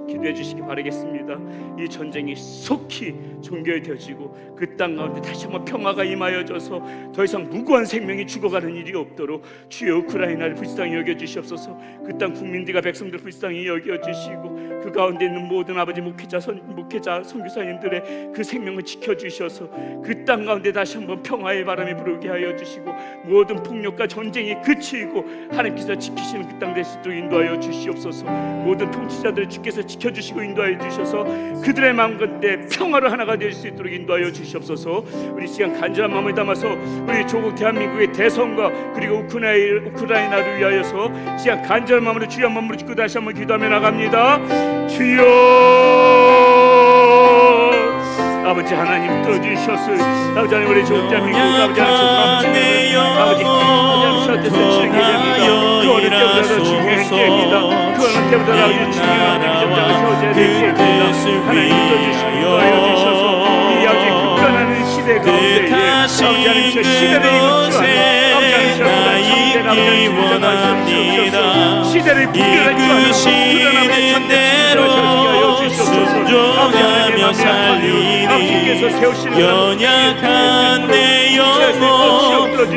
기도해 주시기 바라겠습니다. 이 전쟁이 속히 종결되어지고 그 땅 가운데 다시 한번 평화가 임하여져서 더 이상 무고한 생명이 죽어가는 일이 없도록 주여 우크라이나를 불쌍히 여겨주시옵소서. 그 땅 국민들과 백성들 불쌍히 여겨주시고 그 가운데 있는 모든 아버지 목회자 선교사님들의 그 생명을 지켜주셔서 그 땅 가운데 다시 한번 평화의 바람이 불게 하여 주시고 모든 폭력과 전쟁이 그치고 하나님께서 지키시는 그 땅 될 수 있도록 인도하여 주시옵소서. 모든 통치자들을 주께서 지켜주시고 인도하여 주셔서 그들의 마음 가운데 평화로 하나가 될 수 있도록 인도하여 주시옵소서. 우리 시간 간절한 마음을 담아서 우리 조국 대한민국의 대선과 그리고 우크라이나를 위하여서 시간 간절한 마음으로 주여 한 마음으로 짓고 다시 한번 기도하며 나갑니다. 주여 아버지 하나님 들어주셔서 아버지 하나님 우리 조국 대한민국 아버지 하나님 아버지 하나님께서 즐기랍니다. 그 어느 때보다도 중요한 때입니다. 그 어느 때보다 아버지 중요한 비전자가 세워져야 될 때입니다. 하나님 들어주시고 인도하여 주셔서 이 아버지 급변하는 시대 가운데에 아버지 하나님께서 시대를 이끌주하는 아버지 하나님께서 참된 아버지 하나님께서 시대를 분별할 줄 아는 그런 아버지 참된 지도자가 주시옵소서. 아버지 하나님의 마음에 아버지께서 세우시는 연약한 내 영혼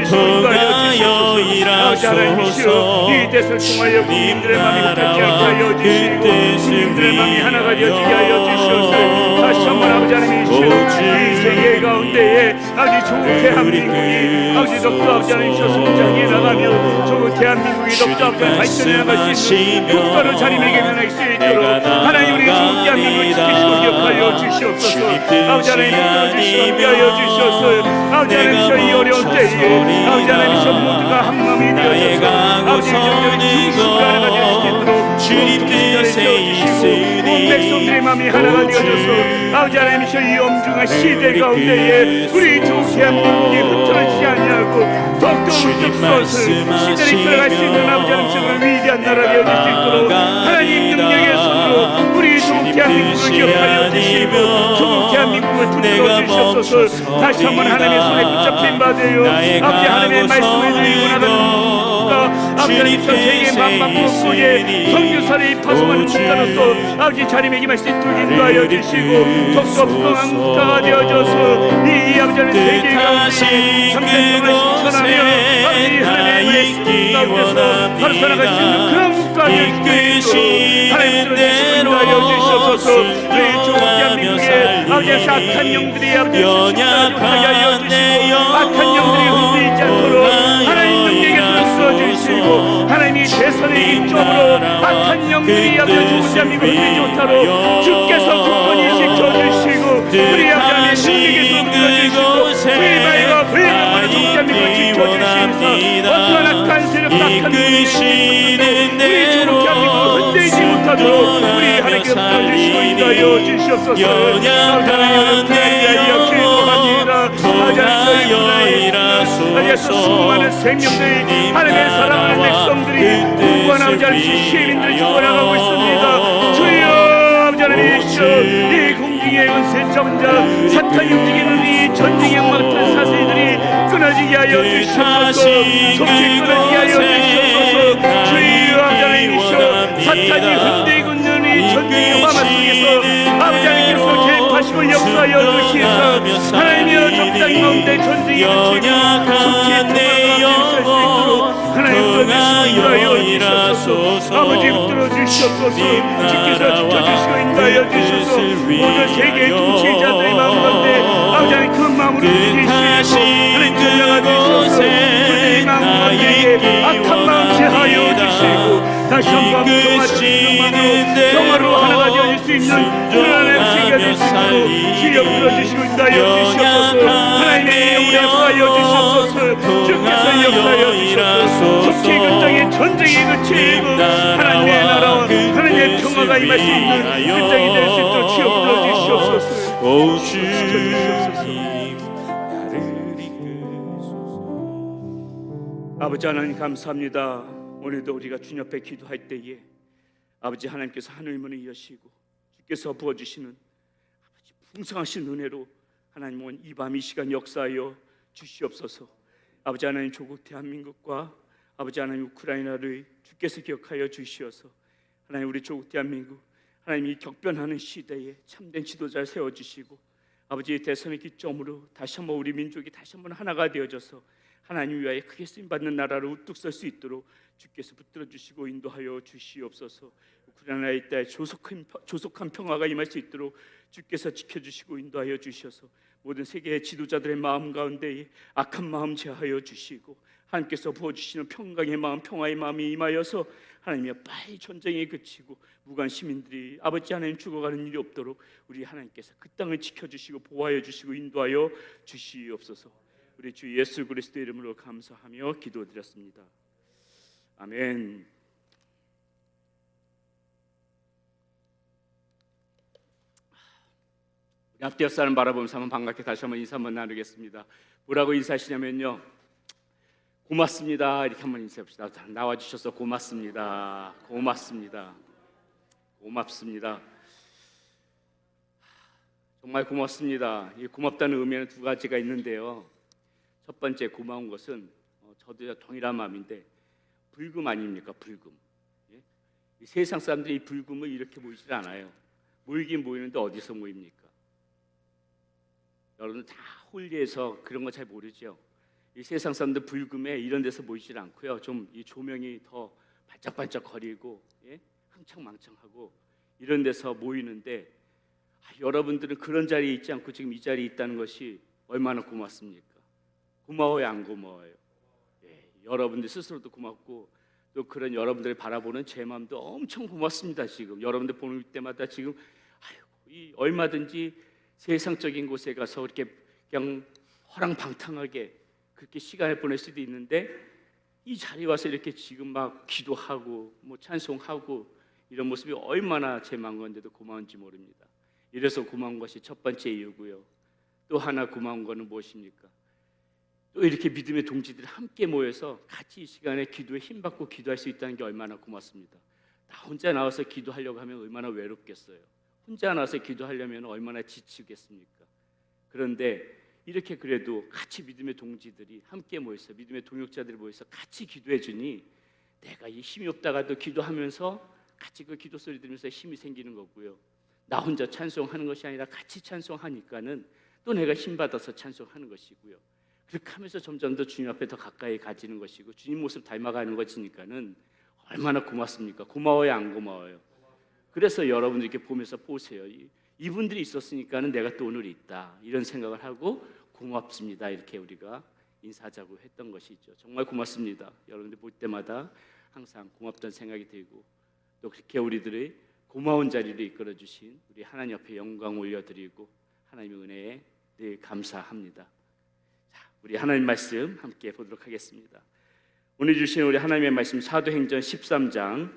통하여 일하소서. 이 뜻을 통하여 국민들의 마음이 같게 하여 주시고 국민들의 마음이 하나가 되어지게 하여 주시옵소서. 다시 한번 아버지 하나님 이 세계 가운데에 아버지 조국 대한민국이 아버지 더욱더 아버지 하나님 성장해 나가며 조국 대한민국이 더욱더 발전해 나갈 수 있는 국가로 자리매김할 수 있도록 하나님 우리 조국 대한민국을 지키시고 기억하여 주시옵소서. 아버지 하나님 들어주시고 위하여 주시옵소서. 아버지 하나님 이 어려운 때에 아버지 하나님 모두가 한 마음이 되어서 아버지 영적인 중심과 하나가 될 수 있도록 주님께서 세우시고 온 백성들의 마음이 하나가 되어져서 아버지 하나님 이 엄중한 시대 가운데에 우리 조국 대한민국이 흩어지지 아니하고 더욱더 우리 것을 시대를 이끌어갈 수 있는 아버지 하나님의 위대한 나라가 되어질 수 있도록 하나님 능력의 손으로 우리 조국 대한민국을 기억하여 주시고 조국 대한민국을 붙들어 주시옵소서. 다시 한번 하나님의 손에 붙잡힌 바 되어 아버지 하나님의 말씀을 드리고 나가는 아버지 하나님 전 세계 만방국국에 선교사를 파송하는 국가로서 아버지 자리매김할 수 있도록 인도하여 주시고 더욱더 부강한 국가가 되어져서 이 아버지 하나님 세계 가운데 참된 평화를 실천하며 아버지 하나님의 말씀 가운데서 바로 살아갈 수 있는 그런 국가가 되어질 수 있도록 하나님 들어주시고 인도하여 주시옵소서. 우리 조국 대한민국의 아버지 악한 영들이 아버지 연약하게 하여 주시고 악한 영들이 흔들리지 않도록 하나님 능력의 손을 주시고 하나님이 대선의 이점으로 악한 영들이 아버지 죽은 대한민국을 흔들지 못하도록 주께서 굳건히 지켜주시고 우리 아버지 승리에서 물어주시고 불의와 불량으로 대한민국을 지켜주시면서 어떠한 악한 세력 악한 우리 주는 대한민국을 흔들지 못하도록 우리 하나님께 물어주시고 인도하여 주시옵소서. 하나님 위하여 기도합니다. 하나님께서 수많은 생명들이 하나님의 사랑하는 백성들이 구원 아버지 하나님 시민들이 죽어나가고 있습니다. 주여 아버지 하나님 이 공중의 은세 정자 사탄이 움직이는 이 전쟁의 막탄 사슬들이 끊어지게 하여 주시옵소서. 속히 끊어지게 하여 주시옵소서. 주여 아버지 하나님이시여 사탄이 흔들고 있는 이 전쟁의 화마 속에서 아버지 하나님께서 개입하시고 역사하여 주시옵소서. 하나님이여 적당히 가운데 전쟁이 그치고 속히 통과하여 수 있도록 하나님 인도하여 주시옵소서. 아버지 붙들어 주시옵소서. 주께서 지켜주시고 인도하여 주셔서 모든 세계의 통치자들의 마음 가운데 아버지 하나님 그 마음으로 주시고 하나님 전령하 주셔서 그들의 마음 가운데 악한 마음 제하여 주시고 다시 한번 평화주시는 마음으로 평화로 하나가 되어질 수 있는 그런 세계가 될 수 있도록 주여 불러주시고 인도하여 주시옵소서. 하나님의 영으로 역사하여 주시옵소서. 주께서 역사하여 주시옵소서. 속히 그 땅의 전쟁이 그치고 하나님의 나라와 하나님의 평화가 임할 수 있는 그 땅이 될 수 있도록 주여 불러주시옵소서. 오 주님 나를 이끄소서. 아버지 하나님 감사합니다. 오늘도 우리가 주님 앞에 기도할 때에 아버지 하나님께서 하늘 문을 여시고 주께서 부어주시는 아버지 풍성하신 은혜로 하나님 오늘 이 밤 이 시간 역사하여 주시옵소서. 아버지 하나님 조국 대한민국과 아버지 하나님 우크라이나를 주께서 기억하여 주시어서 하나님 우리 조국 대한민국 하나님 이 격변하는 시대에 참된 지도자를 세워주시고 아버지 대선의 기점으로 다시 한번 우리 민족이 다시 한번 하나가 되어져서 하나님 위하여 크게 쓰임받는 나라로 우뚝 설 수 있도록 주께서 붙들어 주시고 인도하여 주시옵소서. 우크라이나의 땅에 조속한 평화가 임할 수 있도록 주께서 지켜주시고 인도하여 주셔서 모든 세계의 지도자들의 마음 가운데 악한 마음 제하여 주시고 하나님께서 부어주시는 평강의 마음 평화의 마음이 임하여서 하나님이여 빨리 전쟁이 그치고 무관 시민들이 아버지 하나님 죽어가는 일이 없도록 우리 하나님께서 그 땅을 지켜주시고 보호하여 주시고 인도하여 주시옵소서. 우리 주 예수 그리스도의 이름으로 감사하며 기도드렸습니다. 아멘. 앞 옆 사람 바라보면서 한번 반갑게 다시 한번 인사 한번 나누겠습니다. 뭐라고 인사하시냐면요, 고맙습니다 이렇게 한번 인사합시다. 나와주셔서 고맙습니다. 고맙습니다. 고맙습니다. 정말 고맙습니다. 이 고맙다는 의미는 두 가지가 있는데요. 첫 번째 고마운 것은 저도 동일한 마음인데 불금 아닙니까? 불금. 예? 이 세상 사람들이 이 불금을 이렇게 모이질 않아요. 모이긴 모이는데 어디서 모입니까? 여러분 다 홀리에서 그런 거 잘 모르죠. 이 세상 사람들 불금에 이런 데서 모이질 않고요. 좀 이 조명이 더 반짝반짝 거리고 예? 흥청망청하고 이런 데서 모이는데 여러분들은 그런 자리에 있지 않고 지금 이 자리에 있다는 것이 얼마나 고맙습니까? 고마워요, 안 고마워요? 예, 여러분들 스스로도 고맙고 또 그런 여러분들을 바라보는 제 마음도 엄청 고맙습니다. 지금 여러분들 보는 때마다 지금 이 얼마든지 세상적인 곳에 가서 이렇게 그냥 허랑방탕하게 그렇게 시간을 보낼 수도 있는데 이 자리에 와서 이렇게 지금 막 기도하고 뭐 찬송하고 이런 모습이 얼마나 제 마음 가운데도 고마운지 모릅니다. 이래서 고마운 것이 첫 번째 이유고요. 또 하나 고마운 것은 무엇입니까? 또 이렇게 믿음의 동지들이 함께 모여서 같이 이 시간에 기도에 힘받고 기도할 수 있다는 게 얼마나 고맙습니다. 나 혼자 나와서 기도하려고 하면 얼마나 외롭겠어요. 혼자 나와서 기도하려면 얼마나 지치겠습니까? 그런데 이렇게 그래도 같이 믿음의 동지들이 함께 모여서 믿음의 동역자들이 모여서 같이 기도해 주니 내가 이 힘이 없다가도 기도하면서 같이 그 기도 소리 들으면서 힘이 생기는 거고요. 나 혼자 찬송하는 것이 아니라 같이 찬송하니까는 또 내가 힘 받아서 찬송하는 것이고요. 그렇게 하면서 점점 더 주님 앞에 더 가까이 가지는 것이고 주님 모습 닮아가는 것이니까는 얼마나 고맙습니까? 고마워요, 안 고마워요? 그래서 여러분들 이렇게 보면서 보세요. 이분들이 있었으니까는 내가 또 오늘 있다 이런 생각을 하고 고맙습니다 이렇게 우리가 인사하자고 했던 것이죠. 정말 고맙습니다. 여러분들 볼 때마다 항상 고맙다는 생각이 들고 또 그렇게 우리들의 고마운 자리를 이끌어 주신 우리 하나님 앞에 영광 올려드리고 하나님의 은혜에 늘 감사합니다. 자, 우리 하나님 말씀 함께 보도록 하겠습니다. 오늘 주신 우리 하나님의 말씀 사도행전 13장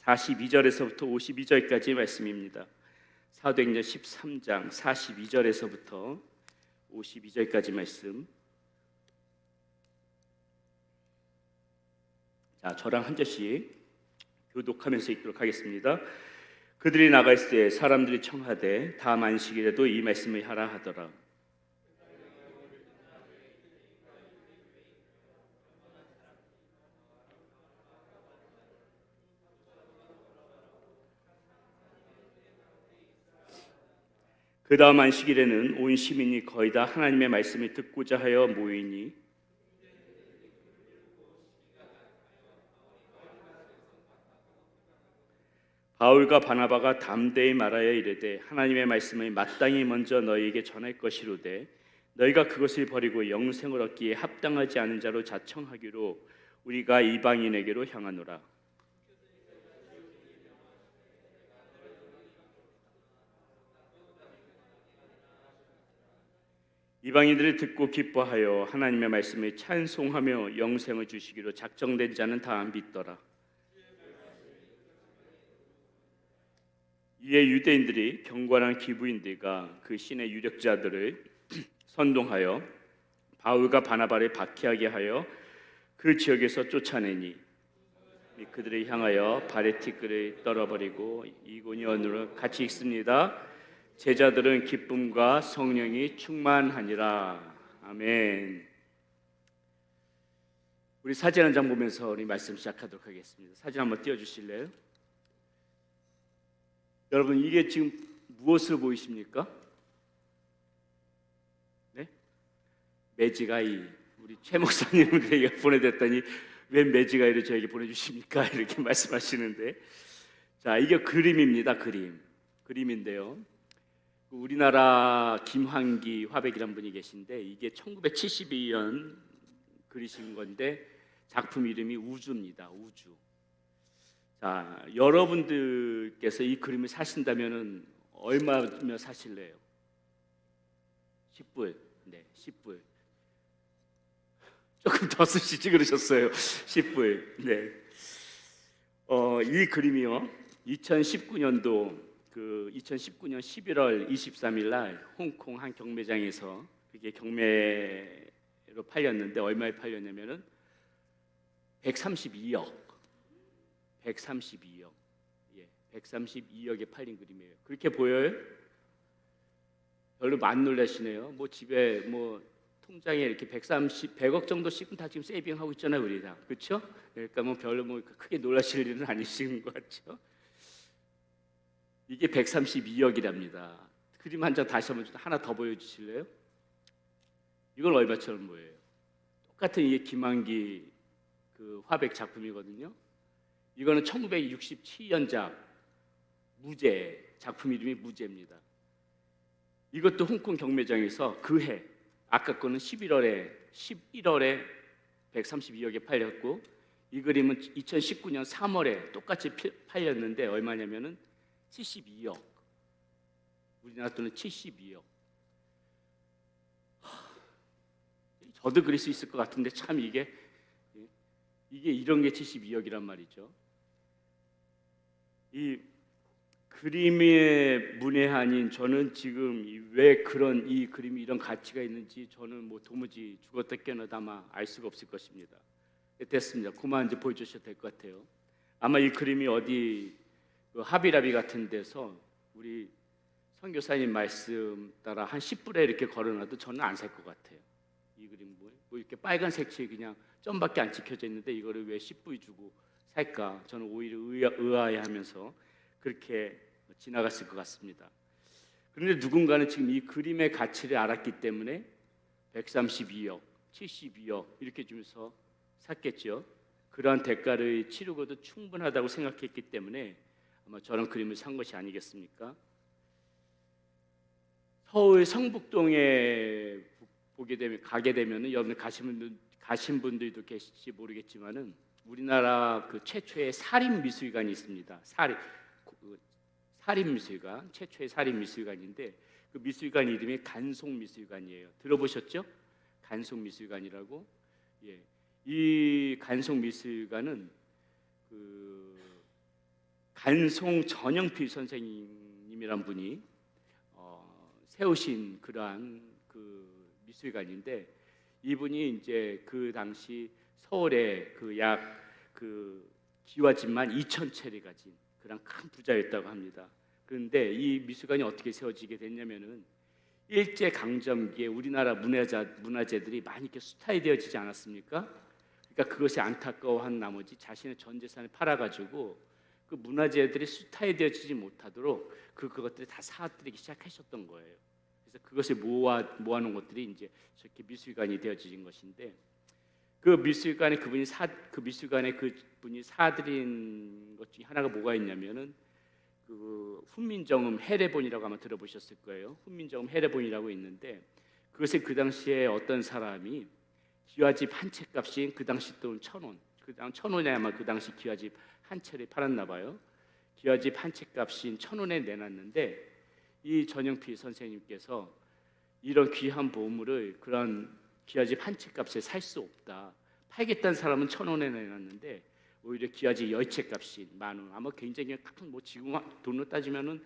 42절에서부터 52절까지의 말씀입니다. 사도행전 13장 42절에서부터 52절까지 말씀. 자, 저랑 한 절씩 교독하면서 읽도록 하겠습니다. 그들이 나가 있을 때 사람들이 청하되 다음 안식일에도 이 말씀을 하라 하더라. 그 다음 안식일에는 온 시민이 거의 다 하나님의 말씀을 듣고자 하여 모이니 바울과 바나바가 담대히 말하여 이르되 하나님의 말씀을 마땅히 먼저 너희에게 전할 것이로되 너희가 그것을 버리고 영생을 얻기에 합당하지 않은 자로 자청하기로 우리가 이방인에게로 향하노라. 이방인들을 듣고 기뻐하여 하나님의 말씀을 찬송하며 영생을 주시기로 작정된 자는 다 안 믿더라. 이에 유대인들이 경건한 기부인들과 그 신의 유력자들을 선동하여 바울과 바나바를 박해하게 하여 그 지역에서 쫓아내니 그들을 향하여 바레티크를 떨어버리고 이고니온으로 같이 읽습니다. 제자들은 기쁨과 성령이 충만하니라. 아멘. 우리 사진 한 장 보면서 우리 말씀 시작하도록 하겠습니다. 사진 한번 띄워주실래요? 여러분, 이게 지금 무엇을 보이십니까? 네? 매직아이. 우리 최 목사님에게 보내드렸더니 왜 매직아이를 저에게 보내주십니까? 이렇게 말씀하시는데, 자, 이게 그림입니다. 그림인데요. 우리나라 김환기 화백이라는 분이 계신데 이게 1972년 그리신 건데 작품 이름이 우주입니다. 우주. 자, 여러분들께서 이 그림을 사신다면은 얼마면 사실래요? 10불. 네, 10불. 조금 더 쓰시지 그러셨어요. 10불. 네. 이 그림이요. 2019년 11월 23일 날 홍콩 한 경매장에서 그게 경매로 팔렸는데 얼마에 팔렸냐면은 132억. 예, 132억에 팔린 그림이에요. 그렇게 보여요? 별로 안 놀라시네요. 뭐 집에 뭐 통장에 이렇게 100억 정도씩은 다 지금 세이빙하고 있잖아요, 우리 다. 그렇죠? 그러니까 뭐 별로 뭐 크게 놀라실 일은 아니신 것 같죠? 이게 132억이랍니다. 그림 한 장 다시 한번 하나 더 보여주실래요? 이건 얼마처럼 보여요? 똑같은 이게 김환기 그 화백 작품이거든요. 이거는 1967년작 무제, 작품 이름이 무제입니다. 이것도 홍콩 경매장에서 그 해, 아까 거는 11월에 132억에 팔렸고 이 그림은 2019년 3월에 똑같이 팔렸는데 얼마냐면은 72억. 우리나라 돈은 72억. 저도 그릴 수 있을 것 같은데 참 이게 이런 게 72억이란 말이죠. 이 그림의 문외한인 저는 지금 왜 그런 이 그림이 이런 가치가 있는지 저는 뭐 도무지 죽었다 깨어나도 아마 알 수가 없을 것입니다. 됐습니다. 그만 이제 보여주셔도 될 것 같아요. 아마 이 그림이 어디 그 하비라비 같은 데서 우리 선교사님 말씀 따라 한 10불에 이렇게 걸어놔도 저는 안 살 것 같아요. 이 그림 뭐 이렇게 빨간색이 그냥 점밖에 안 찍혀져 있는데 이거를 왜 10불 주고 살까? 저는 오히려 의아해하면서 그렇게 지나갔을 것 같습니다. 그런데 누군가는 지금 이 그림의 가치를 알았기 때문에 132억, 72억 이렇게 주면서 샀겠죠. 그러한 대가를 치르고도 충분하다고 생각했기 때문에 아마 저런 그림을 산 것이 아니겠습니까? 서울 성북동에 가게 되면은 여러분 가신 분들도 계실지 모르겠지만은 우리나라 그 최초의 사립 미술관이 있습니다. 사립 미술관, 최초의 사립 미술관인데 그 미술관 이름이 간송미술관이에요. 들어보셨죠? 간송미술관이라고. 예, 이 간송미술관은 그 간송 전영필 선생님이란 분이 세우신 그러한 그 미술관인데, 이분이 이제 그 당시 서울에 그 기와집만 2,000채를 가진 그런 큰 부자였다고 합니다. 그런데 이 미술관이 어떻게 세워지게 됐냐면은 일제 강점기에 우리나라 문화재들이 많이 이렇게 수탈되어지지 않았습니까? 그러니까 그것이 안타까워한 나머지 자신의 전 재산을 팔아가지고 그 문화재들이 수탈되어지지 못하도록 그것들이 다 사들이기 시작하셨던 거예요. 그래서 그것을 모아놓은 것들이 이제 저렇게 미술관이 되어진 것인데, 그 미술관에 그분이 사들인 것 중에 하나가 뭐가 있냐면은 그 훈민정음 해례본이라고 아마 들어보셨을 거예요. 훈민정음 해례본이라고 있는데, 그것을 그 당시에 어떤 사람이 기와집 한 채 값인 그 당시 돈 1,000원, 그다음 1,000원에 아마 그 당시 기와집 한 채를 팔았나 봐요. 기와집 한 채 값인 1,000원에 내놨는데, 이 전영필 선생님께서 이런 귀한 보물을 그런 기와집 한 채 값에 살 수 없다, 팔겠다는 사람은 1,000원에 내놨는데 오히려 기와집 10채 값인 10,000원, 아마 굉장히 뭐 지금 돈으로 따지면은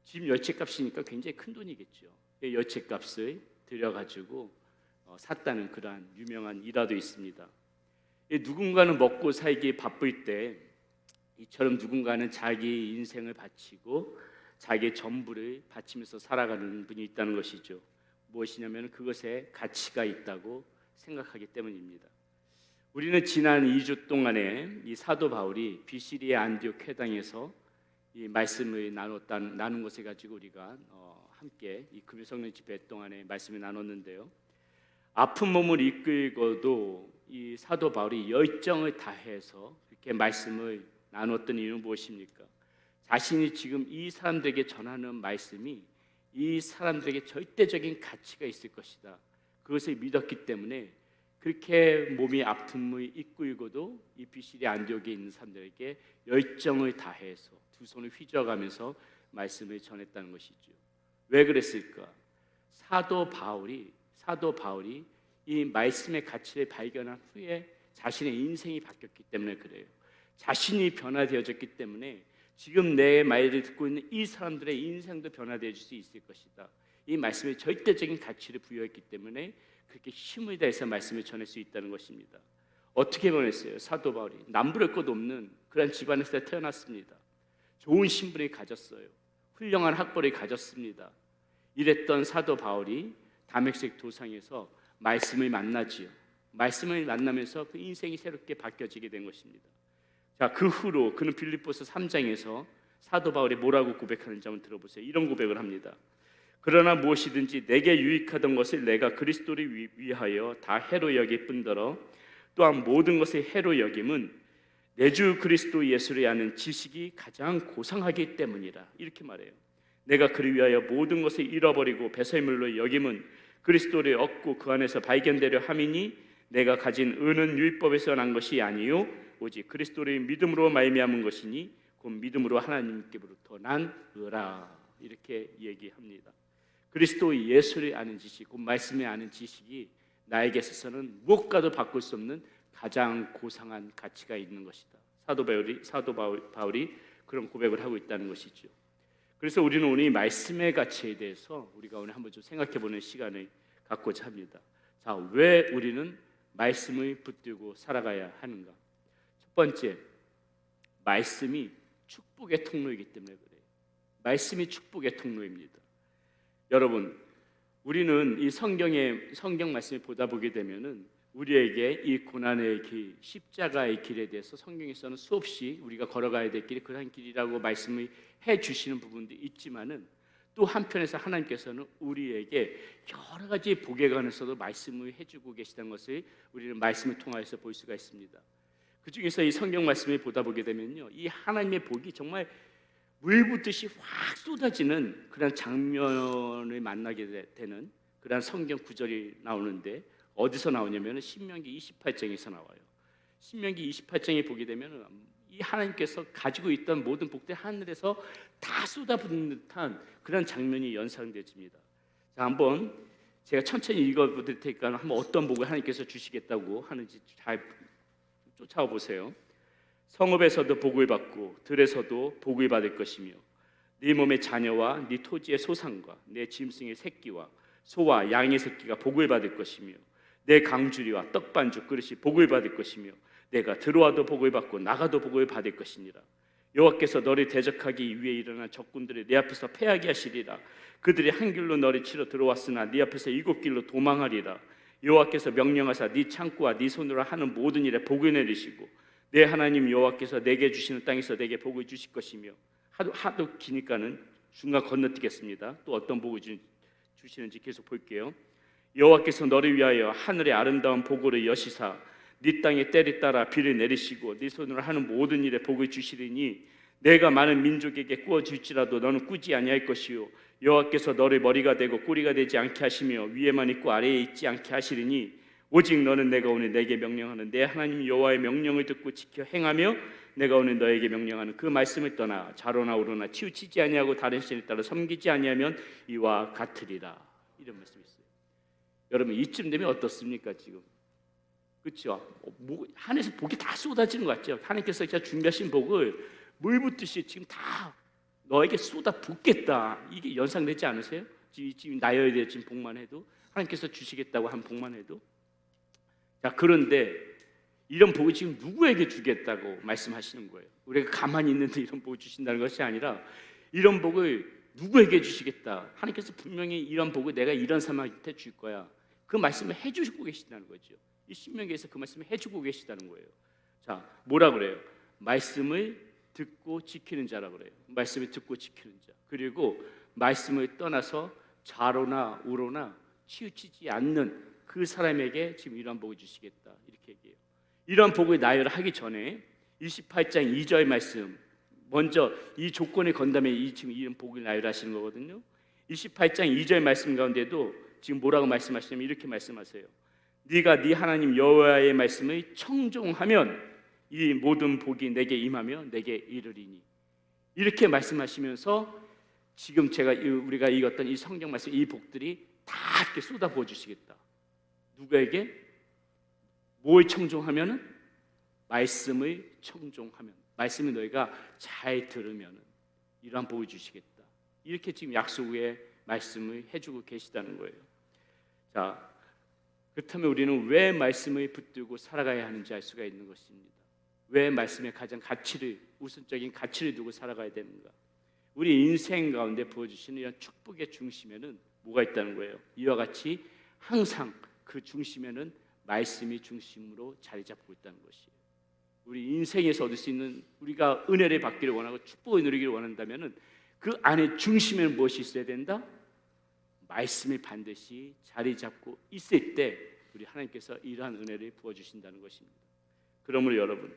집 10채 값이니까 굉장히 큰 돈이겠죠. 10채 값을 들여가지고 샀다는 그러한 유명한 일화도 있습니다. 누군가는 먹고 살기 바쁠 때 이처럼 누군가는 자기 인생을 바치고 자기의 전부를 바치면서 살아가는 분이 있다는 것이죠. 무엇이냐면 그것에 가치가 있다고 생각하기 때문입니다. 우리는 지난 2주 동안에 이 사도 바울이 비시리의 안디옥 회당에서 이 말씀을 나눈 것을 가지고 우리가 함께 이 금요 성령 집회 동안에 말씀을 나눴는데요. 아픈 몸을 이끌고도 이 사도 바울이 열정을 다해서 이렇게 말씀을 나눴던 이유는 무엇입니까? 자신이 지금 이 사람들에게 전하는 말씀이 이 사람들에게 절대적인 가치가 있을 것이다, 그것을 믿었기 때문에 그렇게 몸이 아픔을 이끌고도 이 비시리 안디옥에 있는 사람들에게 열정을 다해서 두 손을 휘저어가면서 말씀을 전했다는 것이죠. 왜 그랬을까? 사도 바울이 이 말씀의 가치를 발견한 후에 자신의 인생이 바뀌었기 때문에 그래요. 자신이 변화되어졌기 때문에 지금 내 말을 듣고 있는 이 사람들의 인생도 변화되어질 수 있을 것이다, 이 말씀에 절대적인 가치를 부여했기 때문에 그렇게 힘을 다해서 말씀을 전할 수 있다는 것입니다. 어떻게 변했어요? 사도 바울이 남부를 것 없는 그런 집안에서 태어났습니다. 좋은 신분을 가졌어요. 훌륭한 학벌을 가졌습니다. 이랬던 사도 바울이 다메섹 도상에서 말씀을 만나지요. 말씀을 만나면서 그 인생이 새롭게 바뀌어지게 된 것입니다. 자, 그 후로 그는 빌립보서 3장에서 사도 바울이 뭐라고 고백하는지 한번 들어보세요. 이런 고백을 합니다. 그러나 무엇이든지 내게 유익하던 것을 내가 그리스도를 위하여 다 해로 여길 뿐더러 또한 모든 것을 해로 여김은 내 주 그리스도 예수를 아는 지식이 가장 고상하기 때문이라, 이렇게 말해요. 내가 그를 위하여 모든 것을 잃어버리고 배설물로 여김은 그리스도를 얻고 그 안에서 발견되려 함이니 내가 가진 의는 율법에서 난 것이 아니요 오직 그리스도를 믿음으로 말미암은 것이니 곧 믿음으로 하나님께로부터 난 의라, 이렇게 얘기합니다. 그리스도 예수를 아는 지식, 곧 말씀을 아는 지식이 나에게 있어서는 무엇과도 바꿀 수 없는 가장 고상한 가치가 있는 것이다. 사도 바울이 그런 고백을 하고 있다는 것이죠. 그래서 우리는 오늘 이 말씀의 가치에 대해서 우리가 오늘 한번 좀 생각해보는 시간을 갖고자 합니다. 자, 왜 우리는 말씀을 붙들고 살아가야 하는가? 첫 번째, 말씀이 축복의 통로이기 때문에 그래요. 말씀이 축복의 통로입니다. 여러분, 우리는 이 성경 말씀을 보다 보게 되면은 우리에게 이 고난의 길, 십자가의 길에 대해서 성경에서는 수없이 우리가 걸어가야 될 길이 그러한 길이라고 말씀을 해 주시는 부분도 있지만은 또 한편에서 하나님께서는 우리에게 여러 가지 복에 관해서도 말씀을 해주고 계시다는 것을 우리는 말씀을 통해서 볼 수가 있습니다. 그 중에서 이 성경 말씀을 보다 보게 되면요, 이 하나님의 복이 정말 물 붓듯이 확 쏟아지는 그런 장면을 만나게 되는 그런 성경 구절이 나오는데 어디서 나오냐면 신명기 28장에서 나와요. 신명기 28장에 보게 되면 이 하나님께서 가지고 있던 모든 복들 하늘에서 다 쏟아붓는 듯한 그런 장면이 연상되집니다. 자, 한번 제가 천천히 읽어드릴 테니까 한번 어떤 복을 하나님께서 주시겠다고 하는지 잘 쫓아와 보세요. 성읍에서도 복을 받고 들에서도 복을 받을 것이며 네 몸의 자녀와 네 토지의 소산과 내 짐승의 새끼와 소와 양의 새끼가 복을 받을 것이며 내 강주리와 떡반죽 그릇이 복을 받을 것이며 내가 들어와도 복을 받고 나가도 복을 받을 것이니라. 여호와께서 너를 대적하기 위해 일어난 적군들을 네 앞에서 패하게 하시리라. 그들이 한 길로 너를 치러 들어왔으나 네 앞에서 일곱 길로 도망하리라. 여호와께서 명령하사 네 창고와 네 손으로 하는 모든 일에 복을 내리시고 내 하나님 여호와께서 내게 주시는 땅에서 내게 복을 주실 것이며 하도 기니까는 중간 건너뛰겠습니다. 또 어떤 복을 주시는지 계속 볼게요. 여호와께서 너를 위하여 하늘의 아름다운 복으로 여시사 네 땅에 때를 따라 비를 내리시고 네 손으로 하는 모든 일에 복을 주시리니 내가 많은 민족에게 꾸어 줄지라도 너는 꾸지 아니할 것이요 여호와께서 너를 머리가 되고 꼬리가 되지 않게 하시며 위에만 있고 아래에 있지 않게 하시리니 오직 너는 내가 오늘 내게 명령하는 내 하나님 여호와의 명령을 듣고 지켜 행하며 내가 오늘 너에게 명령하는 그 말씀을 떠나 좌로나 우로나 치우치지 아니하고 다른 신을 따라 섬기지 아니하면 이와 같으리라. 이런 말씀이 있어요. 여러분 이쯤 되면 어떻습니까 지금? 그렇죠? 하늘에서 복이 다 쏟아지는 것 같죠? 하나님께서 진짜 준비하신 복을 물 붓듯이 지금 다 너에게 쏟아 붓겠다. 이게 연상되지 않으세요? 지금 나여야 될 지금 복만 해도 하나님께서 주시겠다고 한 복만 해도. 자, 그런데 이런 복을 지금 누구에게 주겠다고 말씀하시는 거예요? 우리가 가만히 있는데 이런 복을 주신다는 것이 아니라 이런 복을 누구에게 주시겠다. 하나님께서 분명히 이런 복을 내가 이런 사람한테 줄 거야. 그 말씀을 해주시고 계신다는 거죠. 이 신명기에서 그 말씀을 해주고 계시다는 거예요. 자, 뭐라 그래요? 말씀을 듣고 지키는 자라 그래요. 말씀을 듣고 지키는 자. 그리고 말씀을 떠나서 좌로나 우로나 치우치지 않는 그 사람에게 지금 이러한 복을 주시겠다. 이렇게 얘기해요. 이러한 복을 나열하기 전에 28장 2절 말씀 먼저 이 조건에 건다면 지금 이런 복을 나열하시는 거거든요. 28장 2절 말씀 가운데도 지금 뭐라고 말씀하시냐면 이렇게 말씀하세요. 네가 네 하나님 여호와의 말씀을 청종하면 이 모든 복이 내게 임하며 내게 이르리니. 이렇게 말씀하시면서 지금 우리가 읽었던 이 성경 말씀 이 복들이 다 이렇게 쏟아부어 주시겠다. 누구에게? 뭘 청종하면은? 말씀을 청종하면, 말씀을 너희가 잘 들으면은 이러한 복을 주시겠다. 이렇게 지금 약속의 말씀을 해주고 계시다는 거예요. 자, 그렇다면 우리는 왜 말씀을 붙들고 살아가야 하는지 알 수가 있는 것입니다. 왜 말씀에 가장 우선적인 가치를 두고 살아가야 되는가? 우리 인생 가운데 부어주시는 이런 축복의 중심에는 뭐가 있다는 거예요? 이와 같이 항상 그 중심에는 말씀이 중심으로 자리 잡고 있다는 것이에요. 우리 인생에서 얻을 수 있는 우리가 은혜를 받기를 원하고 축복을 누리기를 원한다면 그 안에 중심에는 무엇이 있어야 된다? 말씀이 반드시 자리 잡고 있을 때 우리 하나님께서 이러한 은혜를 부어주신다는 것입니다. 그러므로 여러분,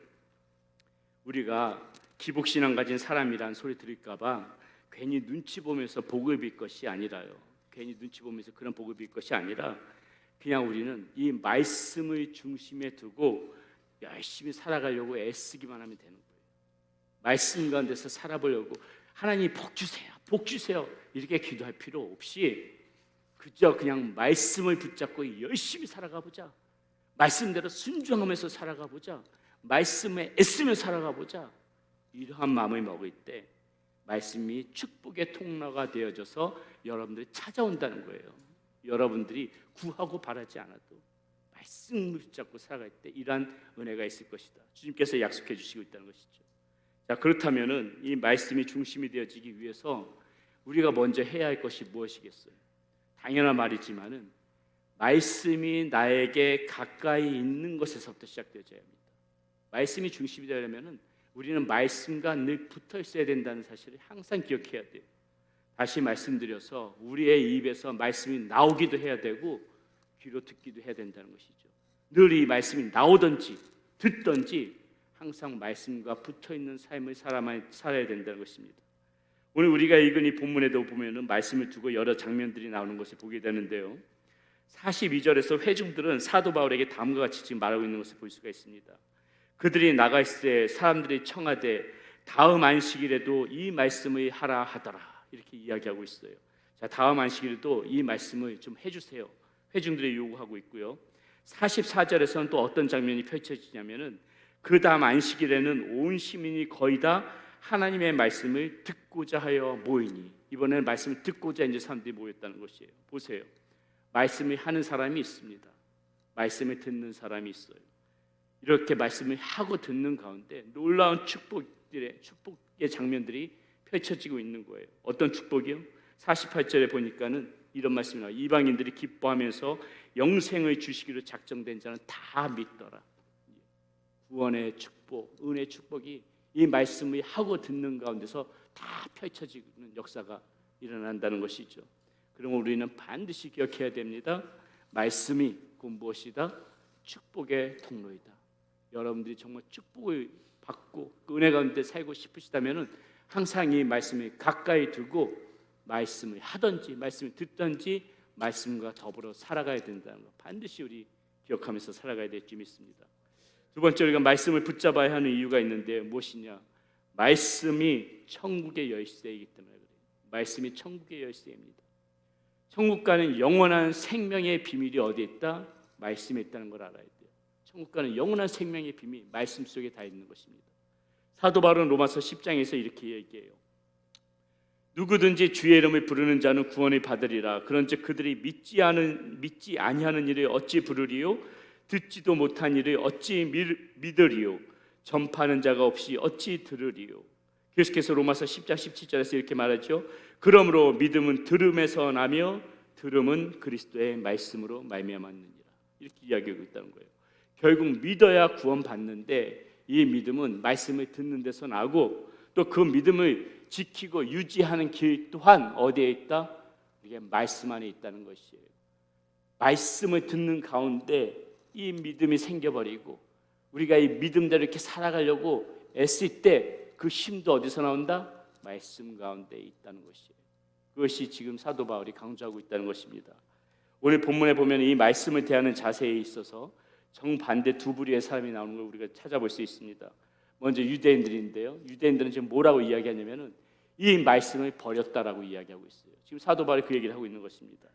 우리가 기복신앙 가진 사람이란 소리 들을까 봐 괜히 눈치 보면서 복을 빌 것이 아니라요. 괜히 눈치 보면서 그런 복을 빌 것이 아니라 그냥 우리는 이 말씀을 중심에 두고 열심히 살아가려고 애쓰기만 하면 되는 거예요. 말씀 가운데서 살아보려고 하나님 복 주세요, 복 주세요 이렇게 기도할 필요 없이 그저 그냥 말씀을 붙잡고 열심히 살아가 보자. 말씀대로 순종하면서 살아가 보자. 말씀에 애쓰며 살아가 보자. 이러한 마음을 먹을 때 말씀이 축복의 통로가 되어져서 여러분들이 찾아온다는 거예요. 여러분들이 구하고 바라지 않아도 말씀을 붙잡고 살아갈 때 이러한 은혜가 있을 것이다. 주님께서 약속해 주시고 있다는 것이죠. 자, 그렇다면은 이 말씀이 중심이 되어지기 위해서 우리가 먼저 해야 할 것이 무엇이겠어요? 당연한 말이지만은 말씀이 나에게 가까이 있는 것에서부터 시작되어져야 합니다. 말씀이 중심이 되려면은 우리는 말씀과 늘 붙어 있어야 된다는 사실을 항상 기억해야 돼요. 다시 말씀드려서 우리의 입에서 말씀이 나오기도 해야 되고 귀로 듣기도 해야 된다는 것이죠. 늘 이 말씀이 나오든지 듣든지 항상 말씀과 붙어 있는 삶을 살아야 된다는 것입니다. 오늘 우리가 읽은 이 본문에도 보면은 말씀을 두고 여러 장면들이 나오는 것을 보게 되는데요. 42절에서 회중들은 사도 바울에게 다음과 같이 지금 말하고 있는 것을 볼 수가 있습니다. 그들이 나가 있을 때 사람들이 청하되 다음 안식일에도 이 말씀을 하라 하더라. 이렇게 이야기하고 있어요. 자, 다음 안식일에도 이 말씀을 좀 해주세요. 회중들이 요구하고 있고요. 44절에서는 또 어떤 장면이 펼쳐지냐면은 그 다음 안식일에는 온 시민이 거의 다 하나님의 말씀을 듣고자 하여 모이니, 이번에는 말씀을 듣고자 이제 사람들이 모였다는 것이에요. 보세요. 말씀을 하는 사람이 있습니다. 말씀을 듣는 사람이 있어요. 이렇게 말씀을 하고 듣는 가운데 놀라운 축복의 장면들이 펼쳐지고 있는 거예요. 어떤 축복이요? 48절에 보니까는 이런 말씀이 나와요. 이방인들이 기뻐하면서 영생을 주시기로 작정된 자는 다 믿더라. 구원의 축복, 은혜의 축복이 이 말씀을 하고 듣는 가운데서 다 펼쳐지는 역사가 일어난다는 것이죠. 그러면 우리는 반드시 기억해야 됩니다. 말씀이 곧 무엇이다? 축복의 통로이다. 여러분들이 정말 축복을 받고 그 은혜 가운데 살고 싶으시다면 항상 이 말씀을 가까이 두고 말씀을 하든지 말씀을 듣든지 말씀과 더불어 살아가야 된다는 것, 반드시 우리 기억하면서 살아가야 될 줄 믿습니다. 두 번째, 우리가 말씀을 붙잡아야 하는 이유가 있는데 무엇이냐? 말씀이 천국의 열쇠이기 때문에 그래요. 말씀이 천국의 열쇠입니다. 천국 가는 영원한 생명의 비밀이 어디에 있다? 말씀에 있다는 걸 알아야 돼요. 천국 가는 영원한 생명의 비밀, 말씀 속에 다 있는 것입니다. 사도 바울은 로마서 10장에서 이렇게 얘기해요. 누구든지 주의 이름을 부르는 자는 구원을 받으리라. 그런즉 그들이 믿지 아니하는 일을 어찌 부르리요? 듣지도 못한 일을 어찌 믿으리요? 전파하는 자가 없이 어찌 들으리요? 계속해서 로마서 10장 17절에서 이렇게 말하죠. 그러므로 믿음은 들음에서 나며 들음은 그리스도의 말씀으로 말미암았느니라. 이렇게 이야기하고 있다는 거예요. 결국 믿어야 구원받는데 이 믿음은 말씀을 듣는 데서 나고 또 그 믿음을 지키고 유지하는 길 또한 어디에 있다? 이게 말씀 안에 있다는 것이에요. 말씀을 듣는 가운데 이 믿음이 생겨버리고 우리가 이 믿음대로 이렇게 살아가려고 애쓸 때 그 힘도 어디서 나온다? 말씀 가운데 있다는 것이에요. 그것이 지금 사도 바울이 강조하고 있다는 것입니다. 오늘 본문에 보면 이 말씀을 대하는 자세에 있어서 정반대 두 부류의 사람이 나오는 걸 우리가 찾아볼 수 있습니다. 먼저 유대인들인데요. 유대인들은 지금 뭐라고 이야기하냐면은 이 말씀을 버렸다라고 이야기하고 있어요. 지금 사도 바울이 그 얘기를 하고 있는 것입니다.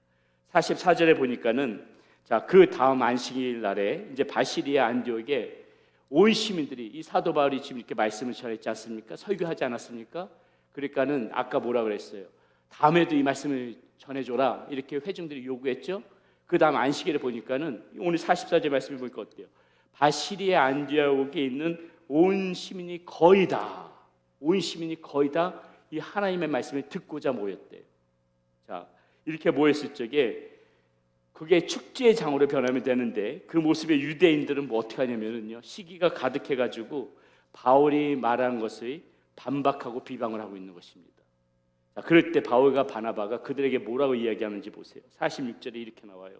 44절에 보니까는 자, 그 다음 안식일 날에 이제 바시리아 안디옥에 온 시민들이 이 사도 바울이 지금 이렇게 말씀을 전했지 않습니까? 설교하지 않았습니까? 그러니까는 아까 뭐라 그랬어요? 다음에도 이 말씀을 전해줘라 이렇게 회중들이 요구했죠. 그 다음 안식일에 보니까는 오늘 44절 말씀을 보니까 어때요? 바시리아 안디옥에 있는 온 시민이 거의 다 이 하나님의 말씀을 듣고자 모였대요. 자, 이렇게 모였을 적에 그게 축제의 장으로 변하면 되는데 그 모습에 유대인들은 뭐 어떻게 하냐면요, 시기가 가득해가지고 바울이 말한 것을 반박하고 비방을 하고 있는 것입니다. 자, 그럴 때 바울과 바나바가 그들에게 뭐라고 이야기하는지 보세요. 46절에 이렇게 나와요.